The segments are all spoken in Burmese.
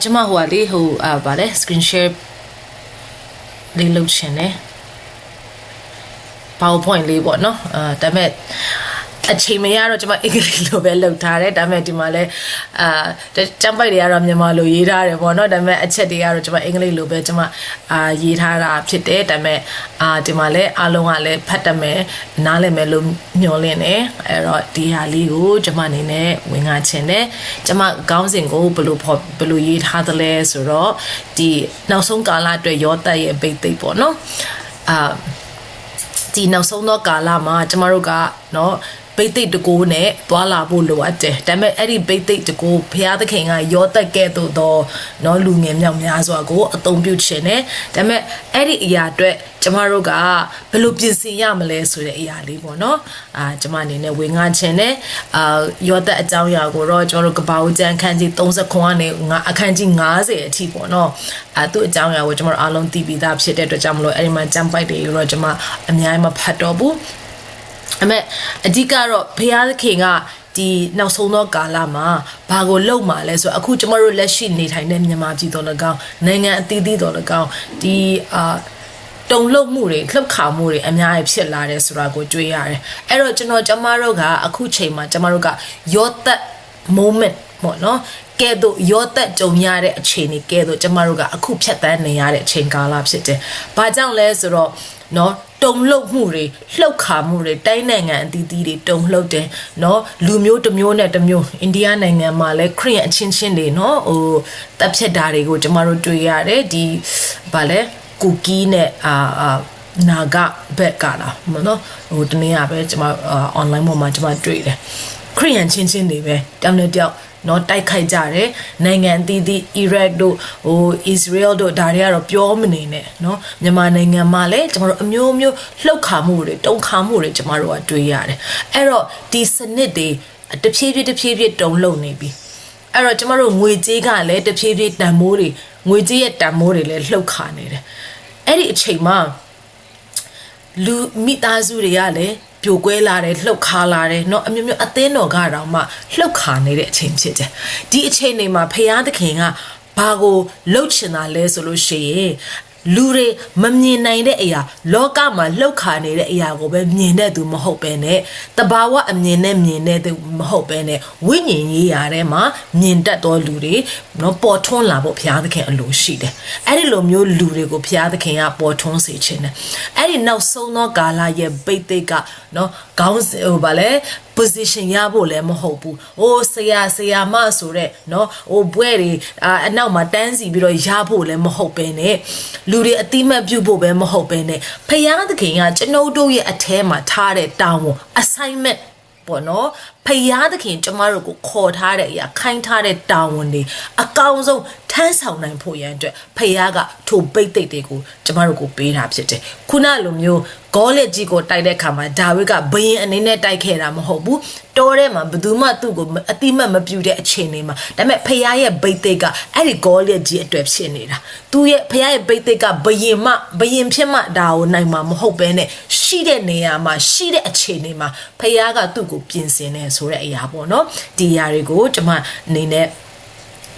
ကျမဟိုကလေဟိုဗါလဲ screen share လေးလုပ်ချင်တယ် PowerPoint လေးပေါ့နော်ဒါပေမဲ့အချိန်မရတော့ကျမအင်္ဂလိပ်လိုပဲလုပ်ထားတယ်ဒါပေမဲ့ဒီမှာလဲကျမ်းပိုက်တွေကတော့မြန်မာလိုရေးထားတယ်ပေါ့နော်ဒါပေမဲ့အချက်တွေကတော့ကျမအင်္ဂလိပ်လိုပဲကျမရေးထားတာဖြစ်တယ်ဒါပေမဲ့ဒီမှာလဲအားလုံးကလည်းဖတ်တတ်မယ်နားလည်မယ်လို့မျှော်လင့်တယ်အဲ့တော့ဒီဟာလေးကိုကျမအနေနဲ့ဝင်ငါချင်တယ်ကျမခေါင်းစဉ်ကိုဘယ်လိုရေးထားသလဲဆိုတော့ဒီနောက်ဆုံးကာလအတွက်ရောတက်ရဲ့ပိတ်သိပ်ပေါ့နော်ဒီနောက်ဆုံးသောကာလမှာကျမတို့ကเนาะဘိတ်သိက်တကိုးနဲ့သွားလာဖို့လိုအပ်တယ်ဒါပေမဲ့အဲ့ဒီဘိတ်သိက်တကိုးဘုရားသခင်ကရောတက်ကဲ့သို့သောเนาะလူငယ်မြောက်များစွာကိုအသုံးပြုခြင်းနဲ့ဒါပေမဲ့အဲ့ဒီအရာအတွက်ကျမတို့ကဘယ်လိုပြင်ဆင်ရမလဲဆိုတဲ့အရာလေးပေါ့နော်ကျမအနေနဲ့ဝင်ငါခြင်းနဲ့ရောတက်အကြောင်းအရာကိုတော့ကျမတို့ကပ္ပဦးကျမ်းအခန်းကြီး39ကနေအခန်းကြီး90အထိပေါ့နော်သူ့အကြောင်းအရာကိုကျမတို့အားလုံးသိပြီးသားဖြစ်တဲ့အတွက်ကြောင့်မလို့အဲ့ဒီမှာကျမ်းပိုက်တွေတော့ကျမအများကြီးမဖတ်တော့ဘူးအမေအဓိကတော့ဘုရားသခင်ကဒီနောက်ဆုံးသောကာလမှာဘာကိုလုပ်မှာလဲဆိုတော့အခုကျမတို့လက်ရှိနေထိုင်တဲ့မြန်မာပြည်တော်၎င်းနိုင်ငံအသီးသီးတော်၎င်းဒီတုံ့လုံမှုတွေလှုပ်ခါမှုတွေအများကြီးဖြစ်လာတယ်ဆိုတာကိုတွေ့ရတယ်အဲ့တော့ကျမတို့ကအခုချိန်မှာကျမတို့ကယောသက် moment ပေါ့နော်ကဲတော့ရောသက်ကြုံရတဲ့အခြေအနေကဲတော့ကျမတို့ကအခုဖြတ်သန်းနေရတဲ့အချိန်ကာလဖြစ်တယ်။ဘာကြောင့်လဲဆိုတော့နော်တုံလှုပ်မှုတွေလှုပ်ခါမှုတွေတိုင်းနိုင်ငံအသီးသီးတွေတုံလှုပ်တယ်နော်လူမျိုးတစ်မျိုးနဲ့တစ်မျိုးအိန္ဒိယနိုင်ငံမှာလည်းခရစ်ယာန်အချင်းချင်းတွေနော်တပ်ဖြတ်တာတွေကိုကျမတို့တွေ့ရတယ်ဒီဗာလဲကူကီနဲ့နာဂဘက်ကလာမနော်တနေ့ကပဲကျမonline ပေါ်မှာကျမတွေ့တယ်ခရစ်ယာန်ချင်းချင်းတွေပဲတောင်းတဲ့တယောက်နော်တိုက်ခိုက်ကြတယ်နိုင်ငံအသီးသီးအီရတ်တို့အစ္စရေးလ်တို့ဒါတွေကတော့ပြောမနေနဲ့နော်မြန်မာနိုင်ငံမှာလည်းကျမတို့အမျိုးမျိုးလှုပ်ခါမှုတွေတုံခါမှုတွေကျမတို့ကတွေ့ရတယ်အဲ့တော့ဒီစနစ်တွေတဖြည်းဖြည်းတုံလှုပ်နေပြီအဲ့တော့ကျမတို့ငွေကြေးကလည်းတဖြည်းဖြည်းတန်မိုးတွေငွေကြေးရဲ့တန်မိုးတွေလည်းလှုပ်ခါနေတယ်အဲ့ဒီအချိန်မှာလူမိသားစုတွေကလည်းပြိုကွဲလာတယ်လှုပ်ခါလာတယ်เนาะအမျိုးမျိုးအသင်းတော်ကတော့မှလှုပ်ခါနေတဲ့အချိန်ဖြစ်တယ်ဒီအချိန်တွေမှာဖယားသခင်ကဘာကိုလှုပ်ချင်တာလဲဆိုလို့ရှိရင်လူတွေမမြင်နိုင်တဲ့အရာလောကမှာလှုပ်ခါနေတဲ့အရာကိုပဲမြင်တဲ့သူမဟုတ်ပဲနဲ့တဘာဝအမြင်နဲ့မြင်တဲ့သူမဟုတ်ပဲနဲ့ဝိညာဉ်ရေးရာထဲမှာမြင်တတ်သောလူတွေနော်ပေါ်ထွန်းလာဖို့ဘုရားသခင်အလိုရှိတယ်အဲ့ဒီလိုမျိုးလူတွေကိုဘုရားသခင်ကပေါ်ထွန်းစေခြင်းတယ်အဲ့ဒီနောက်ဆုံးသောကာလရဲ့ဘိတ်သိက်ကနော်ခေါင်းဗာလဲ position ရဖို့လည်းမဟုတ်ဘူးဆရာမဆိုတဲ့နော်ဘွဲတွေအနောက်မှာတန်းစီပြီးတော့ရဖို့လည်းမဟုတ်ပဲနဲ့လူတွေအတိမတ်ပြုတ်ဖို့ပဲမဟုတ်ပဲနဲ့ဖယားသခင်ကကျွန်ုပ်တို့ရဲ့အထဲမှာထားတဲ့တာဝန် assignment ပေါ့နော်ဖယားသခင်ကျမတို့ကိုခေါ်ထားတဲ့အရာခိုင်းထားတဲ့တာဝန်တွေအကောင်းဆုံးထမ်းဆောင်နိုင်ဖို့ရန်အတွက်ဖယားကထိုပိတ်သိက်တွေကိုကျမတို့ကိုပေးတာဖြစ်တယ်ခုနလိုမျိုးဂေါလက်ကြီးကိုတိုက်တဲ့ခါမှာဒါဝိဒ်ကဘယင်အနေနဲ့တိုက်ခဲ့တာမဟုတ်ဘူးတောထဲမှာဘယ်သူမှသူ့ကိုအတိမတ်မပြူတဲ့အချိန်တွေမှာဒါပေမဲ့ဖယားရဲ့ဘိတ်သိက်ကအဲ့ဒီဂေါလက်ကြီးအတွက်ဖြစ်နေတာသူရဲ့ဖယားရဲ့ဘိတ်သိက်ကဘယင်ဖြစ်မှဒါကိုနိုင်မှာမဟုတ်ပဲနဲ့ရှိတဲ့နေရာမှာရှိတဲ့အခြေအနေမှာဖယားကသူ့ကိုပြင်ဆင်နေဆိုတဲ့အရာပေါ့နော်ဒီအရာတွေကိုကျွန်မအနေနဲ့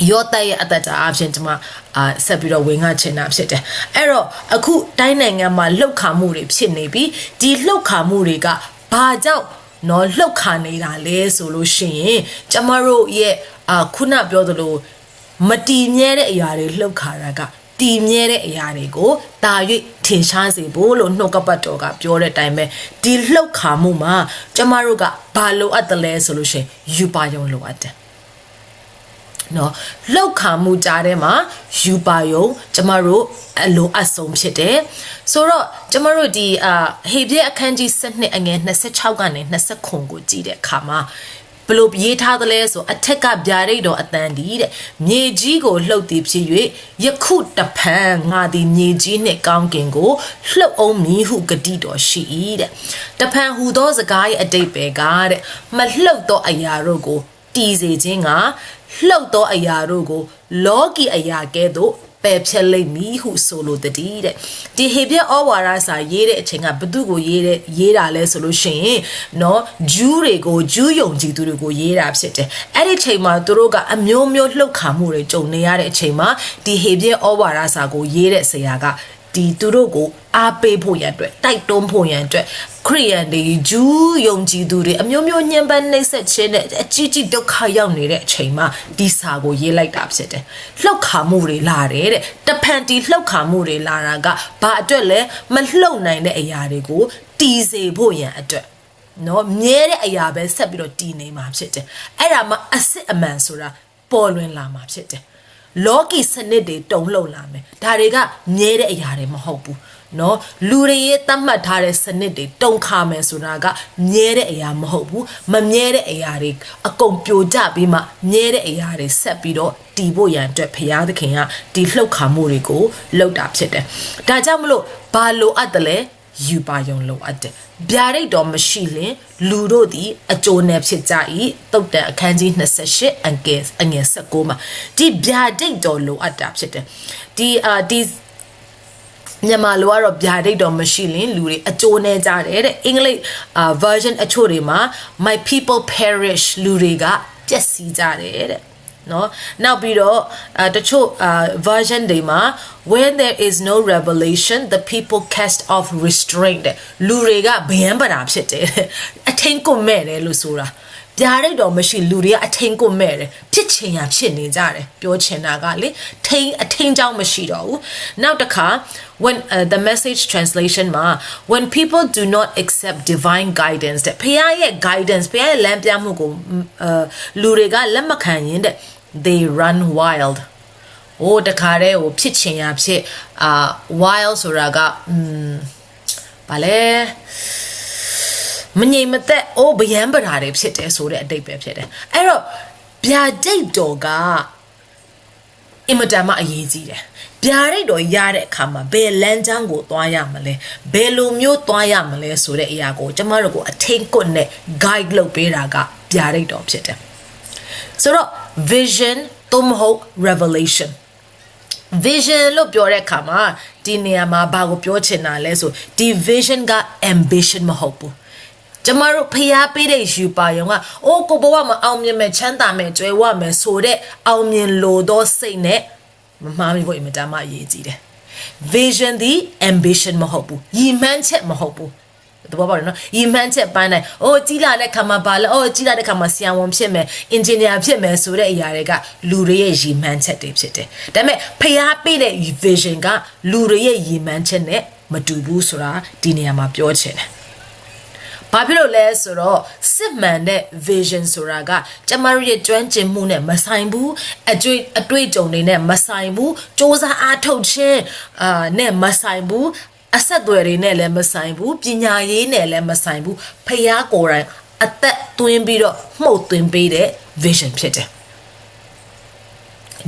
ရောတက်ရဲ့အတ္တအားဖြင့်ကျွန်မဆက်ပြီးတော့ဝင်ငါချင်တာဖြစ်တယ်အဲ့တော့အခုတိုင်းနိုင်ငံမှာလှုပ်ခါမှုတွေဖြစ်နေပြီဒီလှုပ်ခါမှုတွေကဘာကြောင့်နော်လှုပ်ခါနေတာလဲဆိုလို့ရှိရင်ကျမတို့ရဲ့ခုနပြောသလိုမတီမြဲတဲ့အရာတွေလှုပ်ခါတာကတည်မြဲတဲ့အရာတွေကိုတာ၍ထင်ရှားစေဖို့လို့နှုတ်ကပတ်တော်ကပြောတဲ့အတိုင်းပဲဒီလှုပ်ခါမှုမှာကျမတို့ကဘာလိုအပ်တယ်လဲဆိုလို့ရှိရင်ယူပါယုံလိုအပ်တယ်နော်လှုပ်ခါမှုကြားထဲမှာယူပါယုံကျမတို့အလိုအဆုံးဖြစ်တယ်ဆိုတော့ကျမတို့ဒီဟေဘရဲအခန်းကြီး7အငယ်26ကနေ29ကိုကြည့်တဲ့အခါမှာဘလို့ရေးထားသလဲဆိုအထက်ကဗျာဒိတ်တော်အတန်ဒီတဲ့မြေကြီးကိုလှုပ်သည်ဖြစ်၍ယခုတဖန်ငါသည်မြေကြီးနှင့်ကောင်းကင်ကိုလှုပ်အောင်မည်ဟုဂတိတော်ရှိ၏တဲ့တဖန်ဟူသောစကားရဲ့အတိတ်ပဲကတဲ့မလှုပ်သောအရာတို့ကိုတည်စေခြင်းကလှုပ်သောအရာတို့ကိုလောကီအရာကဲ့သို့ပ ပယ်ဖြတ်လိမ့်မည်ဟုဆိုလိုတည်းတဲ့ဒီဟေပြဩဝါဒစာရေးတဲ့အချိန်ကဘသူကိုရေးတာလဲဆိုလို့ရှိရင်နော်ဂျူးတွေကိုဂျူးယုံကြည်သူတွေကိုရေးတာဖြစ်တယ်အဲ့ဒီချိန်မှာသူတို့ကအမျိုးမျိုးလှုပ်ခါမှုတွေကြုံနေရတဲ့အချိန်မှာဒီဟေပြဩဝါဒစာကိုရေးတဲ့ဆရာကဒီသူတို့ကိုအားပေးဖို့ရန်အတွက်တိုက်တွန်းဖို့ရန်အတွက်ခရိယန်တွေဂျူးယုံကြည်သူတွေအမျိုးမျိုးညှဉ်းပန်းနှိပ်စက်ခြင်းနဲ့အကြီးကြီးဒုက္ခရောက်နေတဲ့အချိန်မှာဒီစာကိုရေးလိုက်တာဖြစ်တယ်လှုပ်ခါမှုတွေလာတယ်တဲ့တဖန်တီလှုပ်ခါမှုတွေလာတာကဘာအတွက်လဲမလှုပ်နိုင်တဲ့အရာတွေကိုတီးစေဖို့ရန်အတွက်နော်မြဲတဲ့အရာပဲဆက်ပြီးတော့တီးနေမှာဖြစ်တယ်အဲ့ဒါမှအစစ်အမှန်ဆိုတာပေါ်လွင်လာမှာဖြစ်တယ်လောကီစနစ်တွေတုံ့လှုပ်လာမယ်ဒါတွေကမြဲတဲ့အရာတွေမဟုတ်ဘူးနော်လူတွေရဲ့သတ်မှတ်ထားတဲ့စနစ်တွေတုံခါမယ်ဆိုတာကမြဲတဲ့အရာမဟုတ်ဘူးမမြဲတဲ့အရာတွေအကုန်ပြိုကျပြီးမှမြဲတဲ့အရာတွေဆက်ပြီးတော့တည်ဖို့ရန်အတွက်ဘုရားသခင်ကဒီလှုပ်ခါမှုတွေကိုလုပ်တာဖြစ်တယ်ဒါကြောင့်မလို့ဘာလိုအပ်တယ်လဲယူပါယုံလိုအပ်တယ်ဗျာဒိတ်တော်မရှိရင်လူတို့သည်အကျိုးနဲ့ဖြစ်ကြ၏တုတ်တန်အခန်းကြီး28အငယ်19မှာဒီဗျာဒိတ်တော်လိုအပ်တာဖြစ်တယ်ဒီမြန်မာလိုကတော့ဗျာဒိတ်တော်မရှိရင်လူတွေအကျိုးနဲ့ကြတယ်တဲ့အင်္ဂလိပ်version အချို့တွေမှာ my people perish လူတွေကပျက်စီးကြတယ်တဲ့နော်နောက်ပြီးတော့တချို့version တွေမှာ when there is no revelation the people cast off restraint လူတွေကဗျံပတာဖြစ်တယ်အထင်ကိုမဲ့တယ်လို့ဆိုတာဗျာဒိတ်တော်မရှိလူတွေကအထင်ကိုမဲ့တယ်ဖြစ်ချင်ရဖြစ်နေကြတယ်ပြောချင်တာကလေအထင်ကြောင့်မရှိတော့ဘူးနောက်တစ်ခါ when the message translation မှာ when people do not accept divine guidance တဲ့ဖခင်ရဲ့ guidance ဖခင်ရဲ့လမ်းပြမှုကိုလူတွေကလက်မခံရင်တဲ့they run wild တခါတည်းဖြစ်ချင်ရဖြစ်wild ဆိုတာကဘာလဲမငြိမ်မသက်ဗျံပတာတွေဖြစ်တယ်ဆိုတဲ့အတိတ်ပဲဖြစ်တယ်အဲ့တော့ဗျာဒိတ်တော်ကအင်မတန်မှအရေးကြီးတယ်ဗျာဒိတ်တော်ရတဲ့အခါမှာဘယ်လမ်းကြောင်းကိုသွားရမလဲဘယ်လိုမျိုးသွားရမလဲဆိုတဲ့အရာကိုကျမတို့ကိုအထင်ကွနဲ့ guide လုပ်ပေးတာကဗျာဒိတ်တော်ဖြစ်တယ်ဆိုတော့ vision သို့မဟုတ် revelation vision လို့ပြောတဲ့အခါမှာဒီနေရာမှာဘာကိုပြောချင်တာလဲဆိုဒီ vision က ambition မဟုတ်ဘူးကျမတို့ဖျားပေးတဲ့ယူပါယုံကကိုဘဝမှာအောင်မြင်မယ်ချမ်းသာမယ်ကြွယ်ဝမယ်ဆိုတဲ့အောင်မြင်လို့သောစိတ်နဲ့မမှားမိဖို့အင်မတန်မှအရေးကြီးတယ် vision ဒီ ambition မဟုတ်ဘူးရည်မှန်းချက်မဟုတ်ဘူးတဘောပါနော်ရည်မှန်းချက်ပန်းတိုင်းကြီးလာတဲ့ခါမှာဘာလဲကြီးလာတဲ့ခါမှာဆရာဝန်ဖြစ်မယ်အင်ဂျင်နီယာဖြစ်မယ်ဆိုတဲ့အရာတွေကလူတွေရဲ့ရည်မှန်းချက်တွေဖြစ်တယ်ဒါပေမဲ့ဖျားပေးတဲ့ vision ကလူတွေရဲ့ရည်မှန်းချက်နဲ့မတူဘူးဆိုတာဒီနေရာမှာပြောချင်တယ်ဘာဖြစ်လို့လဲဆိုတော့စစ်မှန်တဲ့ vision ဆိုတာကကျမတို့ရဲ့ကျွမ်းကျင်မှုနဲ့မဆိုင်ဘူးအတွေ့အကြုံတွေနဲ့မဆိုင်ဘူးစ조사အားထုတ်ခြင်းနဲ့မဆိုင်ဘူးအဆက်အသွယ်တွေနဲ့လည်းမဆိုင်ဘူးပညာရေးနဲ့လည်းမဆိုင်ဘူးဖျားကိုယ်တိုင်အသက်သွင်းပြီးတော့မှုတ်သွင်းပေးတဲ့ vision ဖြစ်တယ်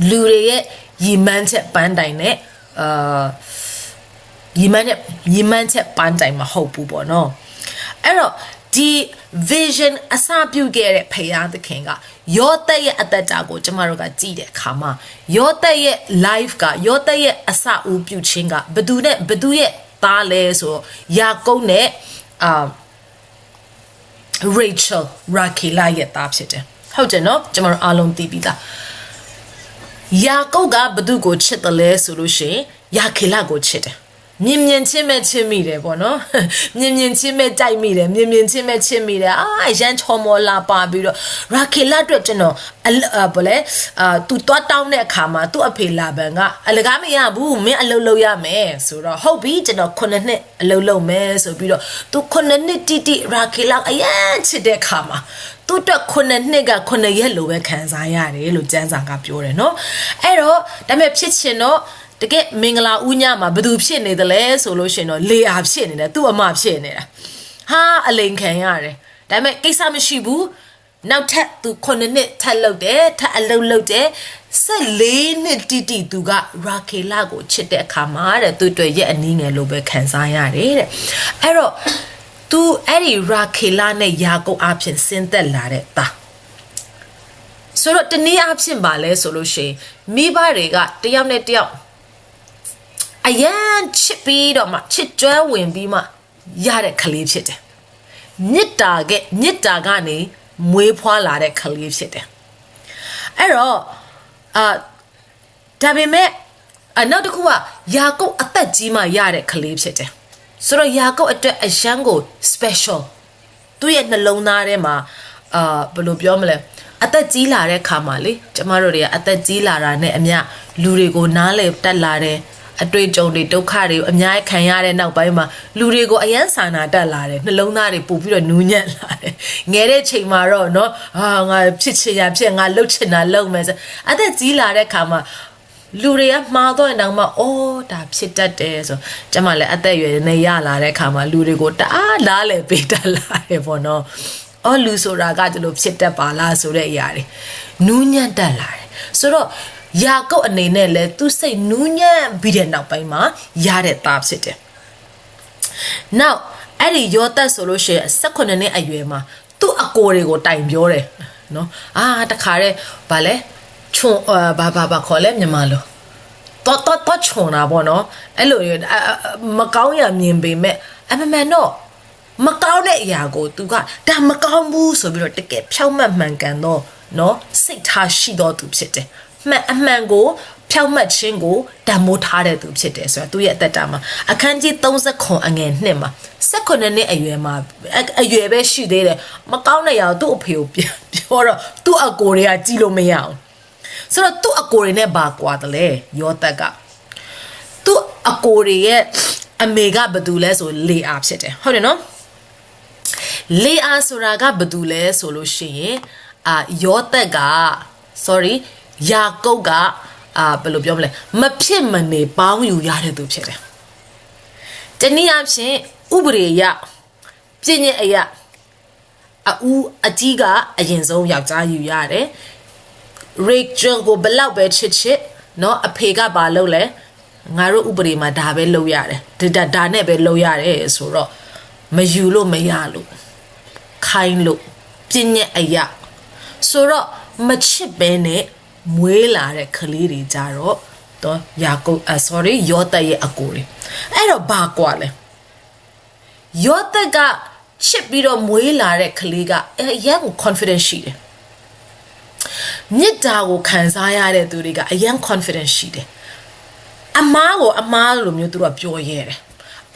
လူတွေရဲ့ရည်မှန်းချက်ပန်းတိုင်နဲ့ရည်မှန်းချက်ပန်းတိုင်မဟုတ်ဘူးပေါ့နော်အဲ့တော့ဒီ vision အစပြုခဲ့တဲ့ဖခင်သခင်ကယောသက်ရဲ့အသက်တာကိုကျမတို့ကကြည့်တဲ့အခါမှာယောသက်ရဲ့ life ကယောသက်ရဲ့အစအဦးပြုခြင်းကဘသူရဲ့သားလဲဆိုယာကုပ်နဲ့Rachel ရာခေလရဲ့သားဖြစ်တယ်ဟုတ်တယ်နော်ကျမတို့အားလုံးသိပြီးသားယာကုပ်ကဘသူကိုချစ်တယ်လဲဆိုလို့ရှိရင်ယာခေလကိုချစ်တယ်မြင်မြင်ချင်းမဲ့ချစ်မိတယ်ပေါ့နော်မြင်မြင်ချင်းမဲ့ကြိုက်မိတယ်မြင်မြင်ချင်းမဲ့ချစ်မိတယ်ရန်ချော်မော်လာပါပြီးတော့ရာခေလအတွက်ကျွန်တော်ဘာလဲသူတွားတောင်းတဲ့အခါမှာသူ့အဖေလာဘန်ကအလကားမရဘူးမင်းအလုပ်လုပ်ရမယ်ဆိုတော့ဟုတ်ပြီကျွန်တော်9နှစ်အလုပ်လုပ်မယ်ဆိုပြီးတော့သူ9နှစ်တိရာခေလအရန်ချစ်တဲ့အခါမှာသူ့အတွက်9နှစ်က9ရက်လိုပဲခံစားရတယ်လို့ကျမ်းစာကပြောတယ်နော်အဲ့တော့ဒါပေမဲ့ဖြစ်ချင်တော့တကယ်မင်္ဂလာဦးညမှာဘသူဖြစ်နေတယ်လဲဆိုလို့ရှင်တော့လေအားဖြစ်နေတယ်သူ့အမဖြစ်နေတာဟာအလိန်ခံရတယ်ဒါပေမဲ့ကိစ္စမရှိဘူးနောက်ထပ်သူ9နှစ်ထပ်လုပ်တယ်ထပ်အလုပ်လုပ်တယ်14နှစ်တိသူကရာခေလကိုချစ်တဲ့အခါမှာတဲ့သူတွေ့ရဲ့အနည်းငယ်လိုပဲခံစားရတယ်တဲ့အဲ့တော့သူအဲ့ဒီရာခေလနဲ့ယာကုပ်အဖြစ်ဆင်းသက်လာတဲ့သားဆိုတော့တနည်းအားဖြင့်ပါလဲဆိုလို့ရှိရင်မိဘတွေကတယောက်နဲ့တယောက် အရန်ချစ်ပြီးတော့မှချစ်ကျွမ်းဝင်ပြီးမှရတဲ့ကလေးဖြစ်တယ်မြစ်တာကနေမွေးဖွားလာတဲ့ကလေးဖြစ်တယ်အဲ့တော့ဒါပေမဲ့နောက်တစ်ခုကယာကုပ်အသက်ကြီးမှရတဲ့ကလေးဖြစ်တယ်ဆိုတော့ယာကုပ်အတွက်အရန်ကို special သူ့ရဲ့နှလုံးသားထဲမှာဘယ်လိုပြောမလဲအသက်ကြီးလာတဲ့ခါမှာလေကျမတို့တွေကအသက်ကြီးလာတာနဲ့အမျှလူတွေကိုနားလည်တက်လာတယ်အတွေ့အကြုံတွေဒုက္ခတွေအများကြီးခံရတဲ့နောက်ပိုင်းမှာလူတွေကိုအယမ်းစာနာတက်လာတယ်နှလုံးသားတွေပို့ပြီးတော့နူးညံ့လာတယ်ငယ်တဲ့ချိန်မှာတော့เนาะငါဖြစ်ချင်ရဖြစ်ငါလှုပ်ချင်တာလှုပ်မယ်ဆိုအသက်ကြီးလာတဲ့ခါမှာလူတွေကမှားတော့တောင်မှအော်ဒါဖြစ်တတ်တယ်ဆိုကျမလည်းအသက်အရွယ်နဲ့ရလာတဲ့ခါမှာလူတွေကိုတအားလားလေပေးတတ်လာတယ်ပေါ့နော်အော်လူဆိုတာကဒီလိုဖြစ်တတ်ပါလားဆိုတဲ့အရာတွေနူးညံ့တတ်လာတယ်ဆိုတော့ယာကုပ်အနေနဲ့လဲသူစိတ်နူးညံ့ပြီးတဲ့နောက်ပိုင်းမှာရတဲ့သားဖြစ်တယ်။ Now အဲ့ဒီယောသက်ဆိုလို့ရှိရင်18နှစ်အရွယ်မှာသူ့အကိုတွေကိုတိုင်ပြောတယ်နော်။တခါတည်းဗာလဲခြုံဘာခေါ်လဲမြန်မာလိုတော့ခြုံတာပေါ့နော်။အဲ့လိုမကောင်းရမြင်ပေမဲ့အမှန်တော့မကောင်းတဲ့အရာကိုသူကဒါမကောင်းဘူးဆိုပြီးတော့တကယ်ဖြောင့်မတ်မှန်ကန်တော့နော်စိတ်ထားရှိတော့သူဖြစ်တယ်။အမှန်ကိုဖြောင့်မတ်ခြင်းကိုတန်မိုးထားတဲ့သူဖြစ်တယ်ဆိုတော့သူရဲ့အသက်တာမှာအခန်းကြီး30အငယ်2မှာ18နှစ်အရွယ်မှာအရွယ်ပဲရှိသေးတယ်မကောင်းတဲ့ຢာသူ့အဖေကိုပြောတော့သူ့အကိုတွေကကြည်လို့မရအောင်ဆိုတော့သူ့အကိုတွေနဲ့ဘာကွာတယ်လဲယောသက်ကသူ့အကိုတွေရဲ့အမေကဘာတူလဲဆိုလေအာဖြစ်တယ်ဟုတ်တယ်နော်လေအာဆိုတာကဘာတူလဲဆိုလို့ရှိရင်ယောသက်ကယာကုပ်ကဘယ်လိုပြောမလဲမဖြစ်မနေပေါင်းယူရတဲ့သူဖြစ်တယ်။တနည်းအားဖြင့်ဥပဒေအရပြည့်ညက်အရာအကြီးကအရင်ဆုံးယောက်ျားယူရတယ်။ Rachel ကိုဘလောက်ပဲချစ်เนาะအဖေကဘာလုပ်လဲငါတို့ဥပဒေမှာဒါပဲလုပ်ရတယ်။ဒါနဲ့ပဲလုပ်ရတယ်ဆိုတော့မယူလို့မရလို့ခိုင်းလို့ပြည့်ညက်အရာဆိုတော့မချစ်ပဲနဲ့မွေးလာတဲ့ကလေးတွေကြတော့ယာကုပ်ယောသက်ရဲ့အကိုတွေအဲ့တော့ဘာကွာလဲယောသက်ကချစ်ပြီးတော့မွေးလာတဲ့ကလေးကအရင်ကို confidence ရှိတယ်မြစ်တာကိုခံစားရတဲ့သူတွေကအရင် confidence ရှိတယ်အမားလိုမျိုးသူတို့ကပြောရဲတယ်